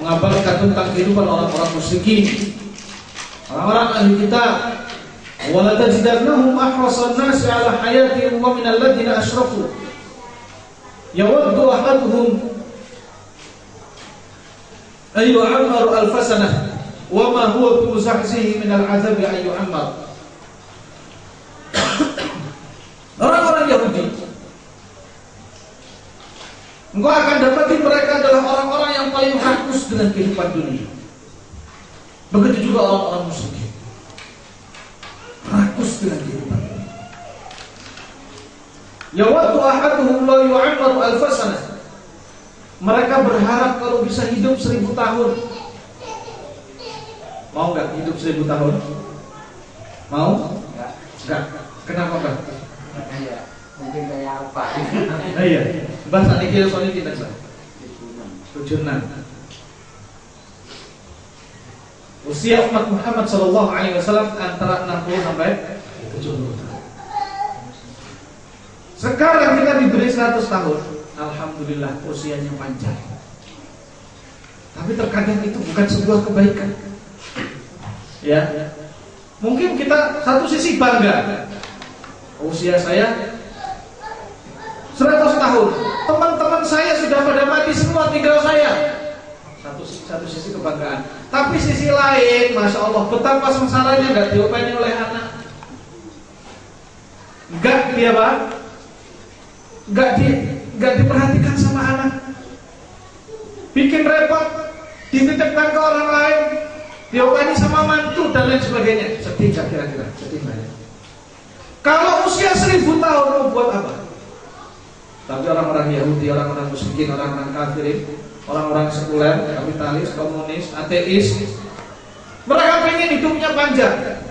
Speaker 2: mengabarkan tentang kehidupan orang-orang musyrikin, orang-orang ahli kitab. Wa la tajidannahum ahrasan nasi ala hayatin wa min alladziina asyraku yawaddu ahaduhum ayu ammaru alfasanah wa ma huwa bimuzahzihi min al'adzabi ayu ammar. Orang-orang Yahudi, engkau akan dapati mereka adalah orang-orang yang paling rakus dengan kehidupan dunia. Begitu juga orang-orang musyrik, rakus dengan kehidupan dunia. Yawaddu ahaduhum la yu'ammaru alfasanah. Mereka berharap kalau bisa hidup 1000 tahun. Mau nggak hidup 1000 tahun? Mau? Enggak. Kenapa, Pak?
Speaker 3: Iya, mungkin kayak apa?
Speaker 2: Iya. Bahasa niki soalnya kita sah. 76. Usia umat Muhammad sallallahu alaihi wasallam antara 60 sampai 70 tahun. Sekarang kita diberi 100 tahun. Alhamdulillah usianya panjang. Tapi terkadang itu bukan sebuah kebaikan. Ya. Mungkin kita satu sisi bangga. Usia saya 100 tahun. Teman-teman saya sudah pada mati semua, tinggal saya. Satu sisi kebanggaan. Tapi sisi lain, masya Allah, betapa sengsaranya nggak diopeni oleh anak. Nggak dia Pak, nggak diperhatikan sama anak. Bikin repot, dititipkan ke orang lain, diopeni sama mantu dan lain sebagainya. Sedih nggak kira-kira? Sedih nggak ya? Kalau usia 1000 tahun mau buat apa? Tapi orang-orang Yahudi, orang-orang musyrikin, orang-orang kafirin, orang-orang sekuler, kapitalis, komunis, ateis, mereka pengen hidupnya panjang.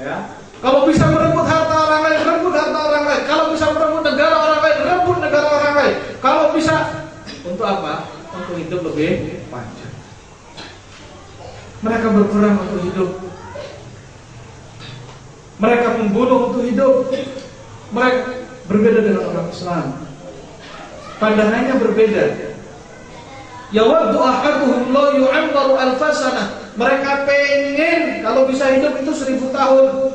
Speaker 2: Ya, kalau bisa merebut harta orang lain, rebut harta orang lain. Kalau bisa merebut negara orang lain, rebut negara orang lain. Kalau bisa, untuk apa? Untuk hidup lebih panjang. Mereka berperang untuk hidup. Mereka membunuh untuk hidup. Mereka berbeda dengan orang Islam. Pandangannya berbeda. Yawaddu ahaduhum la yu'ammaru alfasana. Mereka pengen kalau bisa hidup itu 1000 tahun.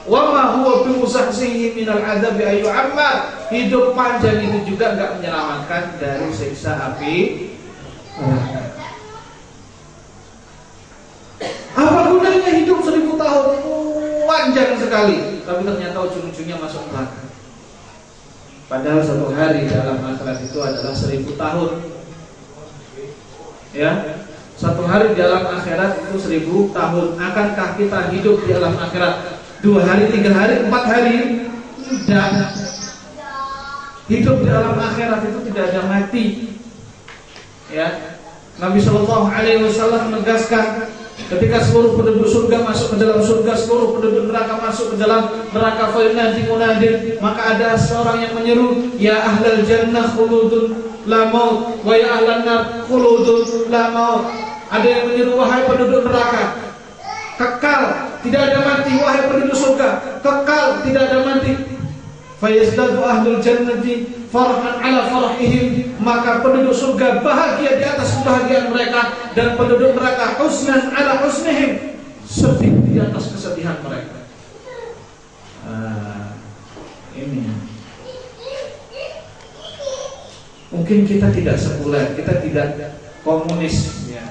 Speaker 2: Wa ma huwa bimusahsihi minal adzabi ay yu'ammar. Hidup panjang itu juga enggak menyelamatkan dari siksa api neraka. Apa gunanya hidup 1000 tahun? Panjang sekali, tapi ternyata ujung-ujungnya masuk neraka. Padahal satu hari dalam akhirat itu adalah 1000 tahun. Ya, satu hari dalam akhirat itu 1000 tahun. Akankah kita hidup di alam akhirat 2 hari, 3 hari, 4 hari? Tidak. Hidup di alam akhirat itu tidak ada mati. Ya, Nabi Shallallahu Alaihi Wasallam menegaskan, ketika seluruh penduduk surga masuk ke dalam surga, seluruh penduduk neraka masuk ke dalam neraka, fayunadi munadin, maka ada seorang yang menyeru, ya ahlal jannah khuludun la maut, wa ya ahlan nar khuludun la maut. Ada yang menyeru, wahai penduduk neraka, kekal, tidak ada mati. Wahai penduduk surga, kekal, tidak ada mati. Fayazdadu ahlul jannati farhan ala farhihim, maka penduduk surga bahagia di atas kebahagiaan mereka, dan penduduk neraka husnan ala husnihim, sedih di atas kesedihan mereka. Ini mungkin kita tidak sekuler, kita tidak komunis ya,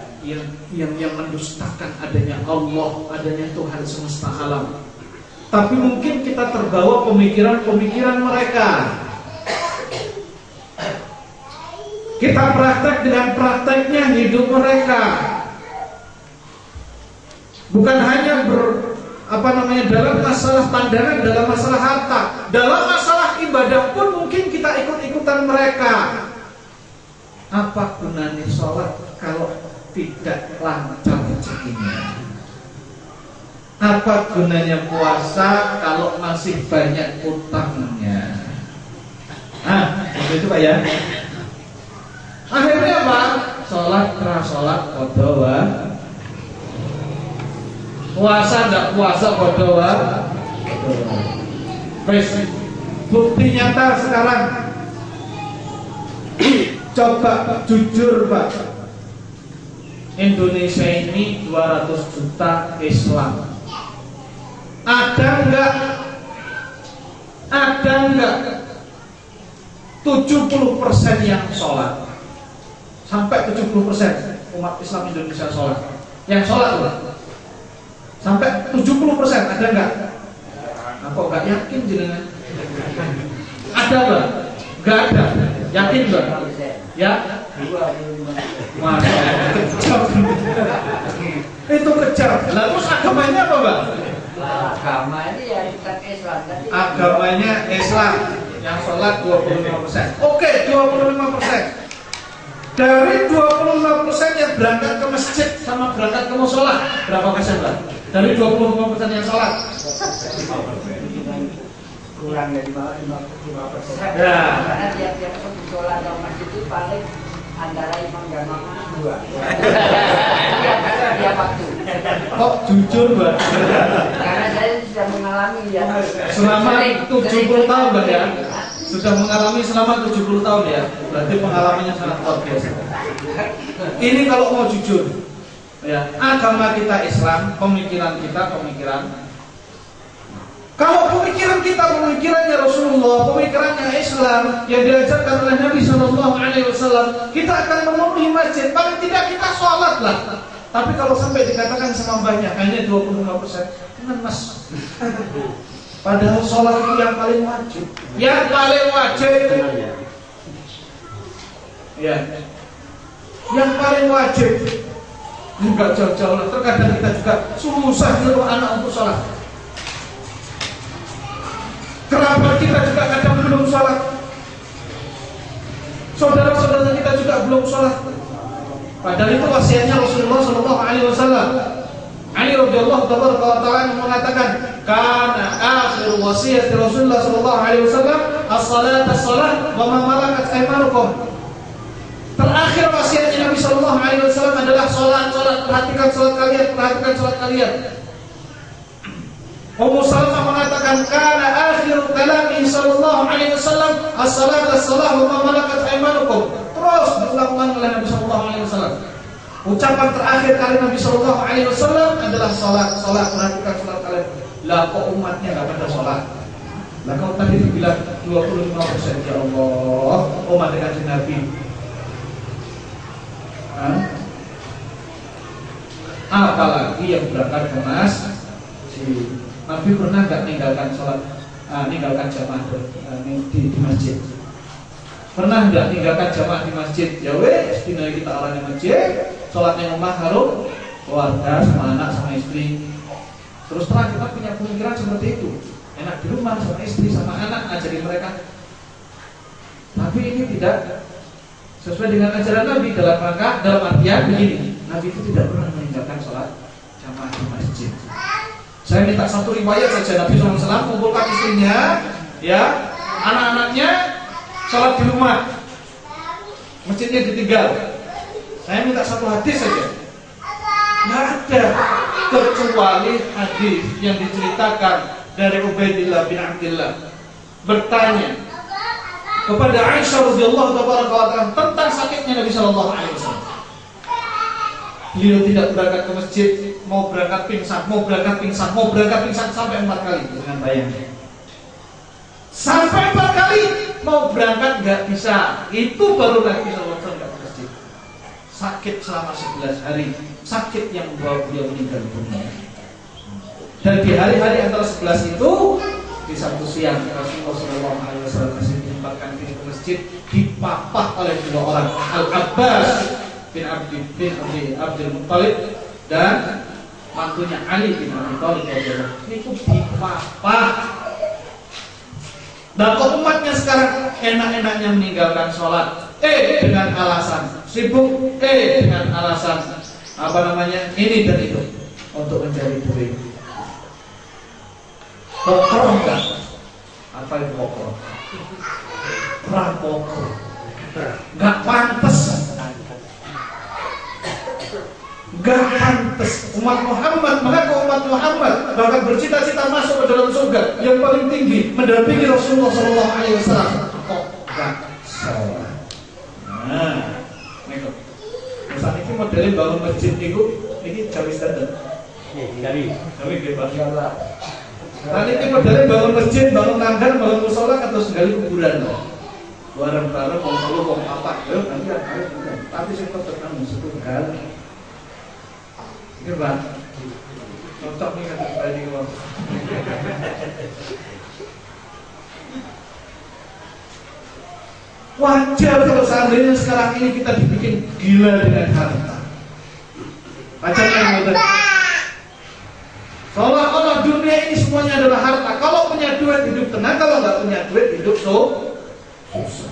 Speaker 2: yang mendustakan adanya Allah, adanya Tuhan semesta alam. Tapi mungkin kita terbawa pemikiran-pemikiran mereka. Kita praktek dengan prakteknya hidup mereka. Bukan hanya dalam masalah pandangan, dalam masalah harta, dalam masalah ibadah pun mungkin kita ikut-ikutan mereka. Apa gunanya sholat kalau tidak lancar rezekinya? Apa gunanya puasa kalau masih banyak utangnya? Itu Pak ya. Akhirnya apa? Sholat sholat kodowa, puasa nggak puasa kodowa. Bukti nyata sekarang. Coba jujur Pak, Indonesia ini 200 juta Islam. Ada enggak 70% yang sholat? Sampai 70% umat Islam Indonesia sholat. Yang sholat loh, sampai 70% ada enggak? Apa enggak yakin jenengan? Ada Mbak? Enggak ada. Yakin Mbak? Ya? Masya Allah, kejam. Itu kejam. Lalu agamanya apa Mbak?
Speaker 3: Agama ini ya bukan Islam tadi.
Speaker 2: Agamanya Islam, yang sholat 25%. Oke, 25%. Dari 25% yang berangkat ke masjid sama berangkat ke musola, berapa persen Pak? Dari 25% yang sholat.
Speaker 3: Kurang dari 5%.
Speaker 2: Ya.
Speaker 3: Karena tiap-tiap sholat atau masjid itu paling antara imam dan makmum 2. Tiap waktu.
Speaker 2: Kok jujur Mbak?
Speaker 3: Karena saya sudah mengalami ya.
Speaker 2: Selama 70 tahun Mbak ya? Sudah mengalami selama 70 tahun ya? Berarti pengalamannya sangat luar biasa. Ini kalau mau jujur ya, agama kita Islam, pemikiran kita pemikiran. Kalau pemikiran kita pemikirannya Rasulullah, pemikirannya Islam yang diajarkan oleh Nabi SAW, kita akan memenuhi masjid. Paling tidak kita sholat lah. Tapi kalau sampai dikatakan sama banyak hanya 25%, kan mas. Padahal sholat itu yang paling wajib. Yang paling wajib. Ya. Yang paling wajib. Enggak jauh-jauh lah. Terkadang kita juga susah nyuruh anak untuk sholat. Kerabat kita juga kadang belum sholat. Saudara-saudara kita juga belum sholat. Padahal itu wasiatnya Rasulullah SAW. Ali radhiyallahu taala mengatakan, "Kana akhir wasiat Rasulullah SAW as-salat wa ma malakat aymanukum." Terakhir wasiatnya Nabi SAW adalah sholat. Perhatikan sholat kalian. Ummu Salamah mengatakan, "Kana akhir kalami sallallahu alaihi wasallam as-salat wa ma malakat aymanukum." Terus diulang-ulang oleh Nabi sallallahu alaihi wasallam. Ucapan terakhir kali Nabi sallallahu alaihi wasallam adalah salat. Perhatikan salat kalian. Lah kok umatnya enggak pada salat? Lah kalau tadi dibilang 25% ya Allah, umat dengan Nabi. Apalagi yang berangkat ke masjid. Nabi pernah nggak meninggalkan sholat, meninggalkan jamaah di masjid? Pernah nggak meninggalkan jamaah di masjid? Ya wes, tinggal kita orang di masjid, sholatnya rumah harus keluarga sama anak sama istri. Terus terang kita punya pemikiran seperti itu, enak di rumah sama istri sama anak ngajarin mereka. Tapi ini tidak sesuai dengan ajaran Nabi dalam artian begini, Nabi itu tidak pernah meninggalkan sholat jamaah di masjid. Saya minta satu riwayat saja, Nabi SAW mengumpulkan istrinya, ya, anak-anaknya sholat di rumah, masjidnya ditinggal. Saya minta satu hadis saja. Nggak ada kecuali hadis yang diceritakan dari Ubaidillah bin Abdillah bertanya kepada Aisyah radhiyallahu taala tentang sakitnya Nabi SAW. Beliau tidak berangkat ke masjid, mau berangkat pingsan sampai 4 kali dengan bayangnya. Sampai 4 kali mau berangkat nggak bisa. Itu baru Nabi SAW nggak ke masjid. Sakit selama 11 hari, sakit yang membawa beliau meninggal dunia. Dan di hari-hari antara 11 itu, di Sabtu siang Rasulullah SAW masih menyempatkan diri ke masjid, dipapah oleh 2 orang, Al-Abbas bin Abdul Muttalib dan mantunya Ali bin Abi Thalib. Itu dipapah. Dan umatnya sekarang enak-enaknya meninggalkan sholat, dengan alasan sibuk, dengan alasan ini dan itu untuk mencari duit. Pokok enggak? Apa itu pokok? Pokok enggak pantas. Gak pantas. Umat Muhammad, mengaku umat Muhammad bahkan bercita-cita masuk ke dalam surga yang paling tinggi, mendampingi Rasulullah SAW. Kok gak sholat? Nah, itu. Saat ini modelnya bangun masjid itu, ini Jawi standar. Jawi bebas. Saat ini modelnya bangun masjid, bangun nanggar, bangun musola atau segala kuburan. Bareng-bareng mau selalu mau apa? Nanti ada. Tapi saya tetap satu kali. Ini Pak, cocok nih kata saya di luar. Wajar kalau seandainya sekarang ini kita dibikin gila dengan harta. Wajar kan betul? Seolah-olah dunia ini semuanya adalah harta. Kalau punya duit hidup tenang, kalau nggak punya duit hidup susah.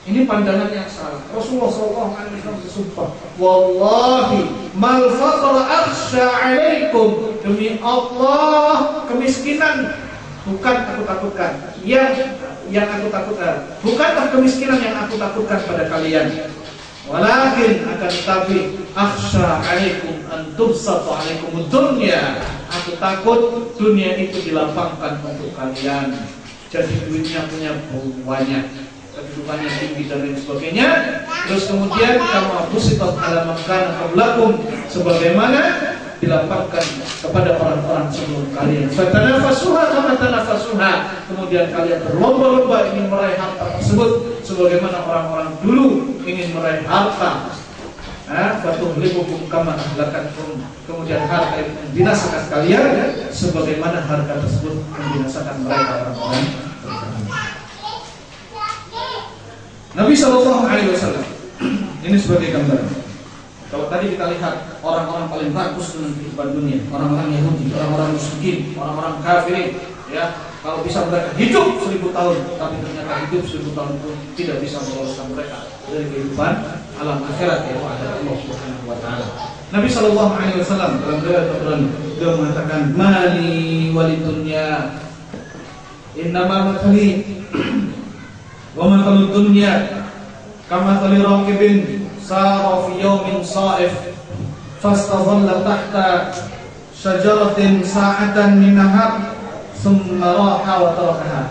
Speaker 2: Ini pandangan yang salah. Rasulullah SAW bersumpah, wallahi mal faqra akhsha alaikum, demi Allah kemiskinan bukan aku takutkan. Yang aku takutkan bukanlah kemiskinan yang aku takutkan pada kalian. Walakin akan tetapi akhsha alaikum an tubsata alaikum dunya. Aku takut dunia itu dilapangkan untuk kalian. Jadi duitnya punya banyak, kedudukannya tinggi dan lain sebagainya. Terus kemudian kama busitat ala man kana qablakum, sebagaimana dilapangkan kepada orang-orang sebelum kalian. Fatanafasuha kama tanafasuha, kemudian kalian berlomba-lomba ingin meraih harta tersebut sebagaimana orang-orang dulu ingin meraih harta. Fatuhlibukum kama ahlakatum, kemudian harta itu membinasakan kalian sebagaimana harta tersebut membinasakan mereka orang-orang pertama. Nabi SAW ini sebagai gambaran. Kalau tadi kita lihat orang-orang paling bagus dalam kehidupan dunia, orang-orang Yahudi, orang-orang musyrikin, orang-orang kafirin, ya, kalau bisa mereka hidup 1000 tahun, tapi ternyata hidup 1000 tahun itu tidak bisa meloloskan mereka dari kehidupan alam akhirat, yaitu ada Allah Subhanahu wa taala. Nabi SAW dalam riwayat Tabrani dia mengatakan, mali walidunya innama mathali wa mathalud dunya kama mathali raqibin sara fi yawmin sa'if fastadhalla tahta syajaratin sa'atan min nahar thumma raha wa tarakaha.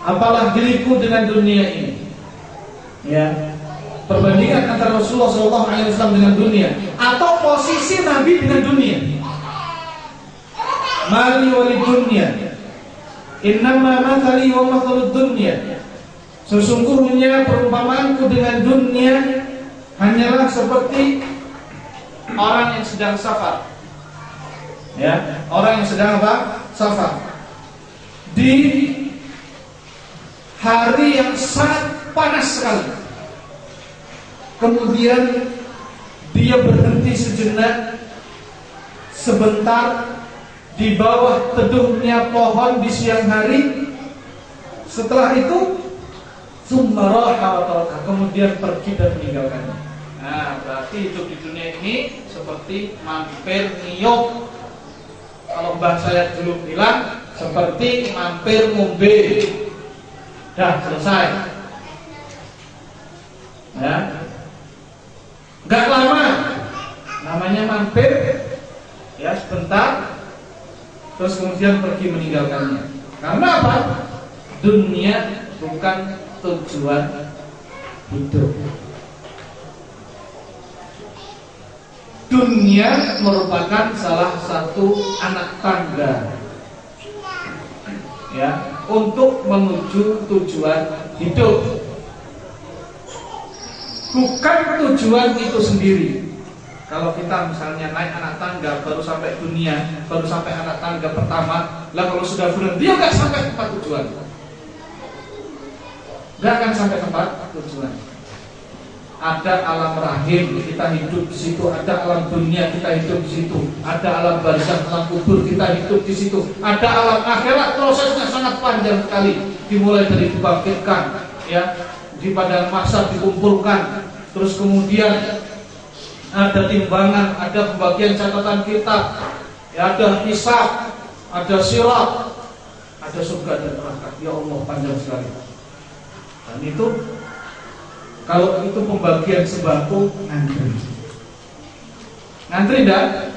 Speaker 2: Apalah diriku dengan dunia ini, ya, perbandingan antara Rasulullah SAW dengan dunia, atau posisi Nabi dengan dunia. Mali wali dunia innama mathali wa mathalud dunya, sesungguhnya perumpamaanku dengan dunia hanyalah seperti orang yang sedang safar, ya, orang yang sedang apa? Safar di hari yang sangat panas sekali. Kemudian dia berhenti sejenak sebentar di bawah teduhnya pohon di siang hari. Setelah itu kemudian pergi dan meninggalkannya. Nah, berarti hidup di dunia ini seperti mampir ngiyop. Kalau mbah saya dulu bilang seperti mampir ngombe. Dah selesai. Ya. Enggak lama. Namanya mampir, ya, sebentar. Terus kemudian pergi meninggalkannya. Karena apa? Dunia bukan tujuan hidup. Dunia merupakan salah satu anak tangga, ya, untuk menuju tujuan hidup. Bukan tujuan itu sendiri. Kalau kita misalnya naik anak tangga baru sampai dunia, baru sampai anak tangga pertama, lah kalau sudah berhenti nggak sampai tempat tujuan. Nggak akan sampai tempat tujuan. Ada alam rahim, kita hidup di situ. Ada alam dunia, kita hidup di situ. Ada alam barzakh, alam kubur, kita hidup di situ. Ada alam akhirat, prosesnya sangat panjang sekali. Dimulai dari dibangkitkan, ya, di padang mahsyar dikumpulkan, terus kemudian ada timbangan, ada pembagian catatan kitab, ya, ada hisab, ada sirat, ada surga dan neraka. Ya Allah, panjang sekali. Dan itu, kalau itu pembagian sembako, ngantri enggak?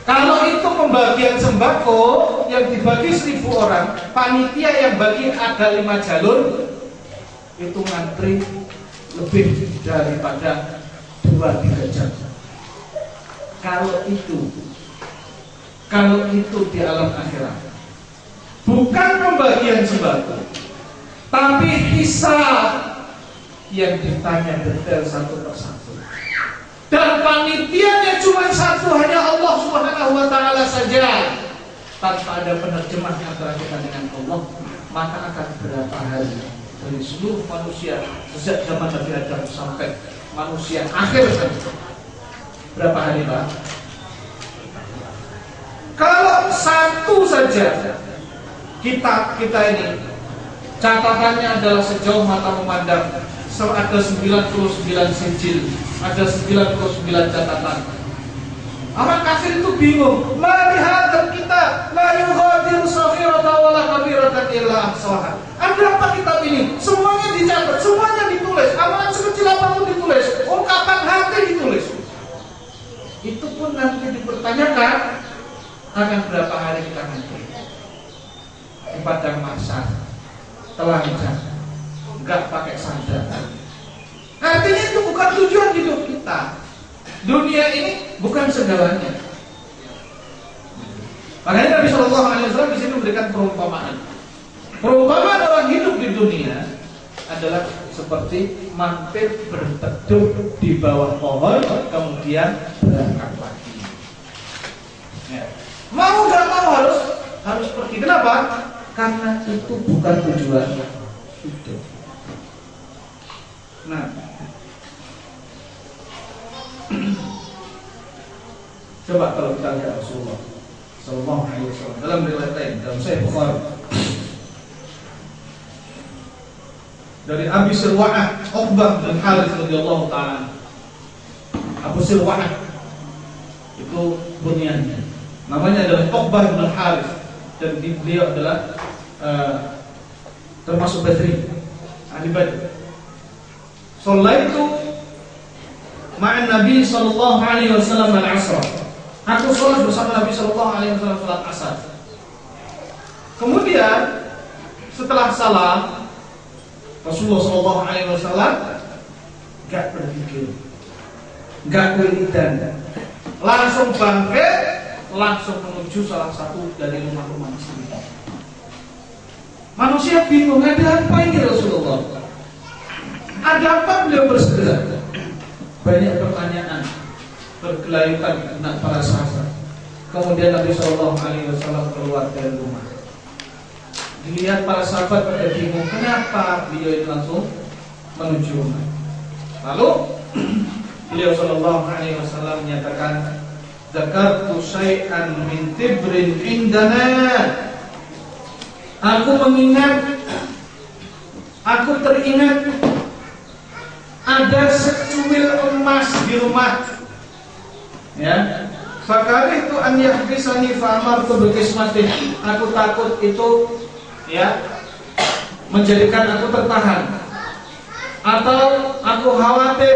Speaker 2: Kalau itu pembagian sembako yang dibagi 1000 orang, panitia yang bagi ada 5 jalur, itu ngantri lebih daripada 2-3 jam. Kalau itu di alam akhirat, bukan pembagian sembako, tapi hisab yang ditanya detail satu persatu. Dan panitianya cuma satu, hanya Allah Subhanahu wa taala saja. Tanpa ada penerjemah antara kita dengan Allah, maka akan berapa hari dari seluruh manusia sejak zaman Nabi Adam sampai manusia akhir saja. Berapa hari, Pak? Kalau satu saja kita ini Catatannya adalah sejauh mata memandang. Ada 99 sijil, ada 99 catatan. Orang kafir itu bingung. Melihat kita la yughadiru saghiratan wala kabiratan illa ahsaha. Ada apa kitab ini? Semuanya dicatat, semuanya ditulis. Amalan sekecil apapun ditulis. Ungkapan hati ditulis. Itu pun nanti dipertanyakan akan berapa hari kita nanti di padang mahsyar, telanjang, enggak pakai sandal. Artinya itu bukan tujuan hidup kita. Dunia ini bukan segalanya. Makanya Nabi Shallallahu Alaihi Wasallam di sini memberikan perumpamaan. Perumpamaan orang hidup di dunia adalah seperti mampir berteduh di bawah pohon, kemudian berangkat lagi. Ya. Mau nggak mau harus pergi. Kenapa? Karena itu bukan tujuan hidup. Nah, coba kalau kita lihat Rasulullah Sallallahu Alaihi Wasallam dalam riwayat lain, dalam Sahih Bukhari, dari Abi Sirwa'ah Uqbah bin Harits radhiyallahu taala. Abu Sirwa'ah itu bunyiannya, namanya adalah Uqbah bin Harits, dan beliau adalah termasuk Badri, ahli Badr. Sallaitu ma'an Nabi sallallahu alaihi wasallam al-'asr. Aku salat bersama Nabi sallallahu alaihi wasallam salat asar. Kemudian setelah salam, Rasulullah sallallahu alaihi wasallam enggak berpikir, enggak wiridan, langsung bangkit, langsung menuju salah satu dari rumah-rumah Muslim. Manusia bingung, ada apa ini Rasulullah? Ada apa beliau bersegera? Banyak pertanyaan bergelayutan di benak para sahabat. Kemudian Nabi Shallallahu Alaihi Wasallam keluar dari rumah. Dilihat para sahabat pada bingung, kenapa beliau itu langsung menuju rumah. Lalu beliau Shallallahu Alaihi Wasallam menyatakan, "Dzakartu syai'an min tibrin indana." Aku mengingat, aku teringat ada secuil emas di rumah. Ya, fakari itu an yahbisani fa amartu bi qismatin. Aku takut itu ya menjadikan aku tertahan, atau aku khawatir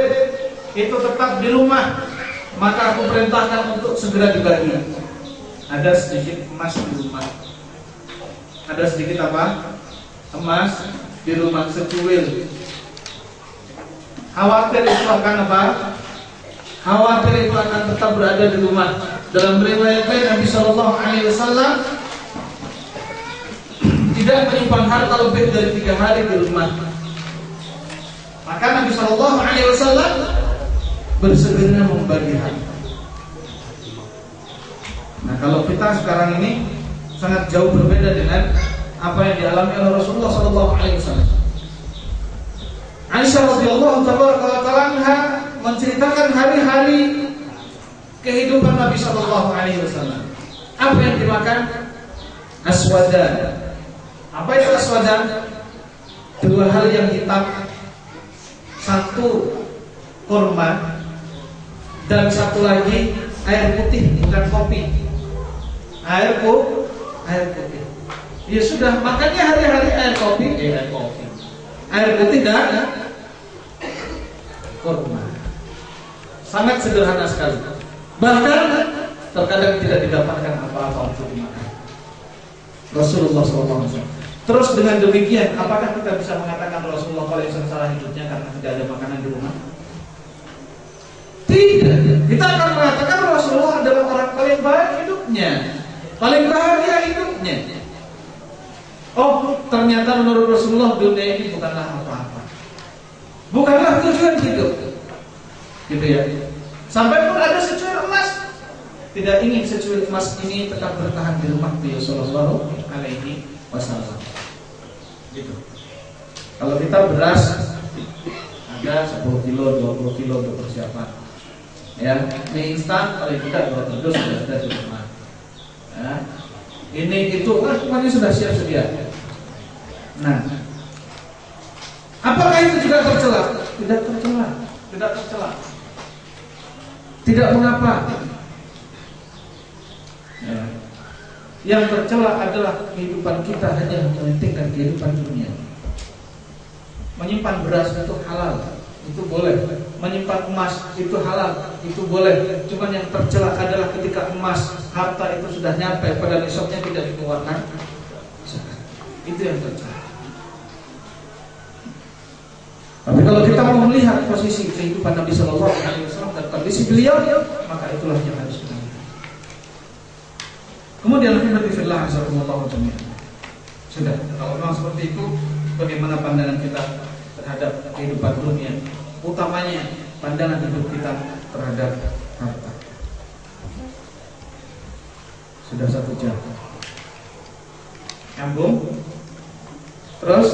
Speaker 2: itu tetap di rumah, maka aku perintahkan untuk segera dibagi. Ada sedikit emas di rumah. Ada sedikit apa? Emas di rumah, secuil. Khawatir itu akan apa? Khawatir itu akan tetap berada di rumah. Dalam riwayat lain Nabi Shallallahu Alaihi Wasallam tidak menyimpan harta lebih dari 3 hari di rumah. Maka Nabi Shallallahu Alaihi Wasallam bersegera membagi harta. Nah, kalau kita sekarang ini sangat jauh berbeda dengan apa yang dialami oleh Rasulullah Shallallahu Alaihi Wasallam. Aisyah radhiyallahu anha menceritakan hari-hari kehidupan Nabi Shallallahu Alaihi Wasallam. Apa yang dimakan? Aswadan. Apa itu aswadan? 2 hal yang hitam, 1 kurma, dan 1 lagi air putih, bukan kopi. Air putih. Ya sudah, makannya hari-hari air kopi. Air putih dan kurma. Sangat sederhana sekali. Bahkan terkadang tidak didapatkan apa-apa untuk dimakan. Rasulullah SAW. Terus dengan demikian, apakah kita bisa mengatakan Rasulullah SAW salah hidupnya karena tidak ada makanan di rumah? Tidak. Kita akan mengatakan Rasulullah adalah orang paling baik hidupnya, paling bahagia hidupnya. Oh, ternyata menurut Rasulullah dunia ini bukanlah apa-apa, bukanlah tujuan hidup, gitu ya. Sampai pun ada secuil emas, tidak ingin secuil emas ini tetap bertahan di rumah beliau Sallallahu Alaihi Wasallam. Gitu. Kalau kita beras ada 10 kilo, 20 kilo untuk persiapan. Ya, mie instan paling tidak 2 kardus sudah ada di rumah. Ya. Ini itu semuanya sudah siap sedia. Nah, Apakah itu juga tercela? Tidak tercela. Tidak tercela. Tidak mengapa. Ya. Yang tercela adalah kehidupan kita hanya mementingkan kehidupan dunia. Menyimpan beras itu halal, itu boleh. Menyimpan emas itu halal, itu boleh. Cuman yang tercela adalah ketika emas, harta itu sudah nyampe pada nisabnya tidak dikeluarkan. Itu yang tercela. Tapi kalau kita mau melihat posisi kehidupan Nabi Shallallahu Alaihi Wasallam dan kondisi beliau, maka itulah yang harus kita lihat. Kemudian Nabi Firlah Azzaullah sudah. Kalau memang seperti itu, bagaimana pandangan kita terhadap kehidupan dunia? Utamanya pandangan hidup kita terhadap harta. Sudah 1 jam. Nyambung. Terus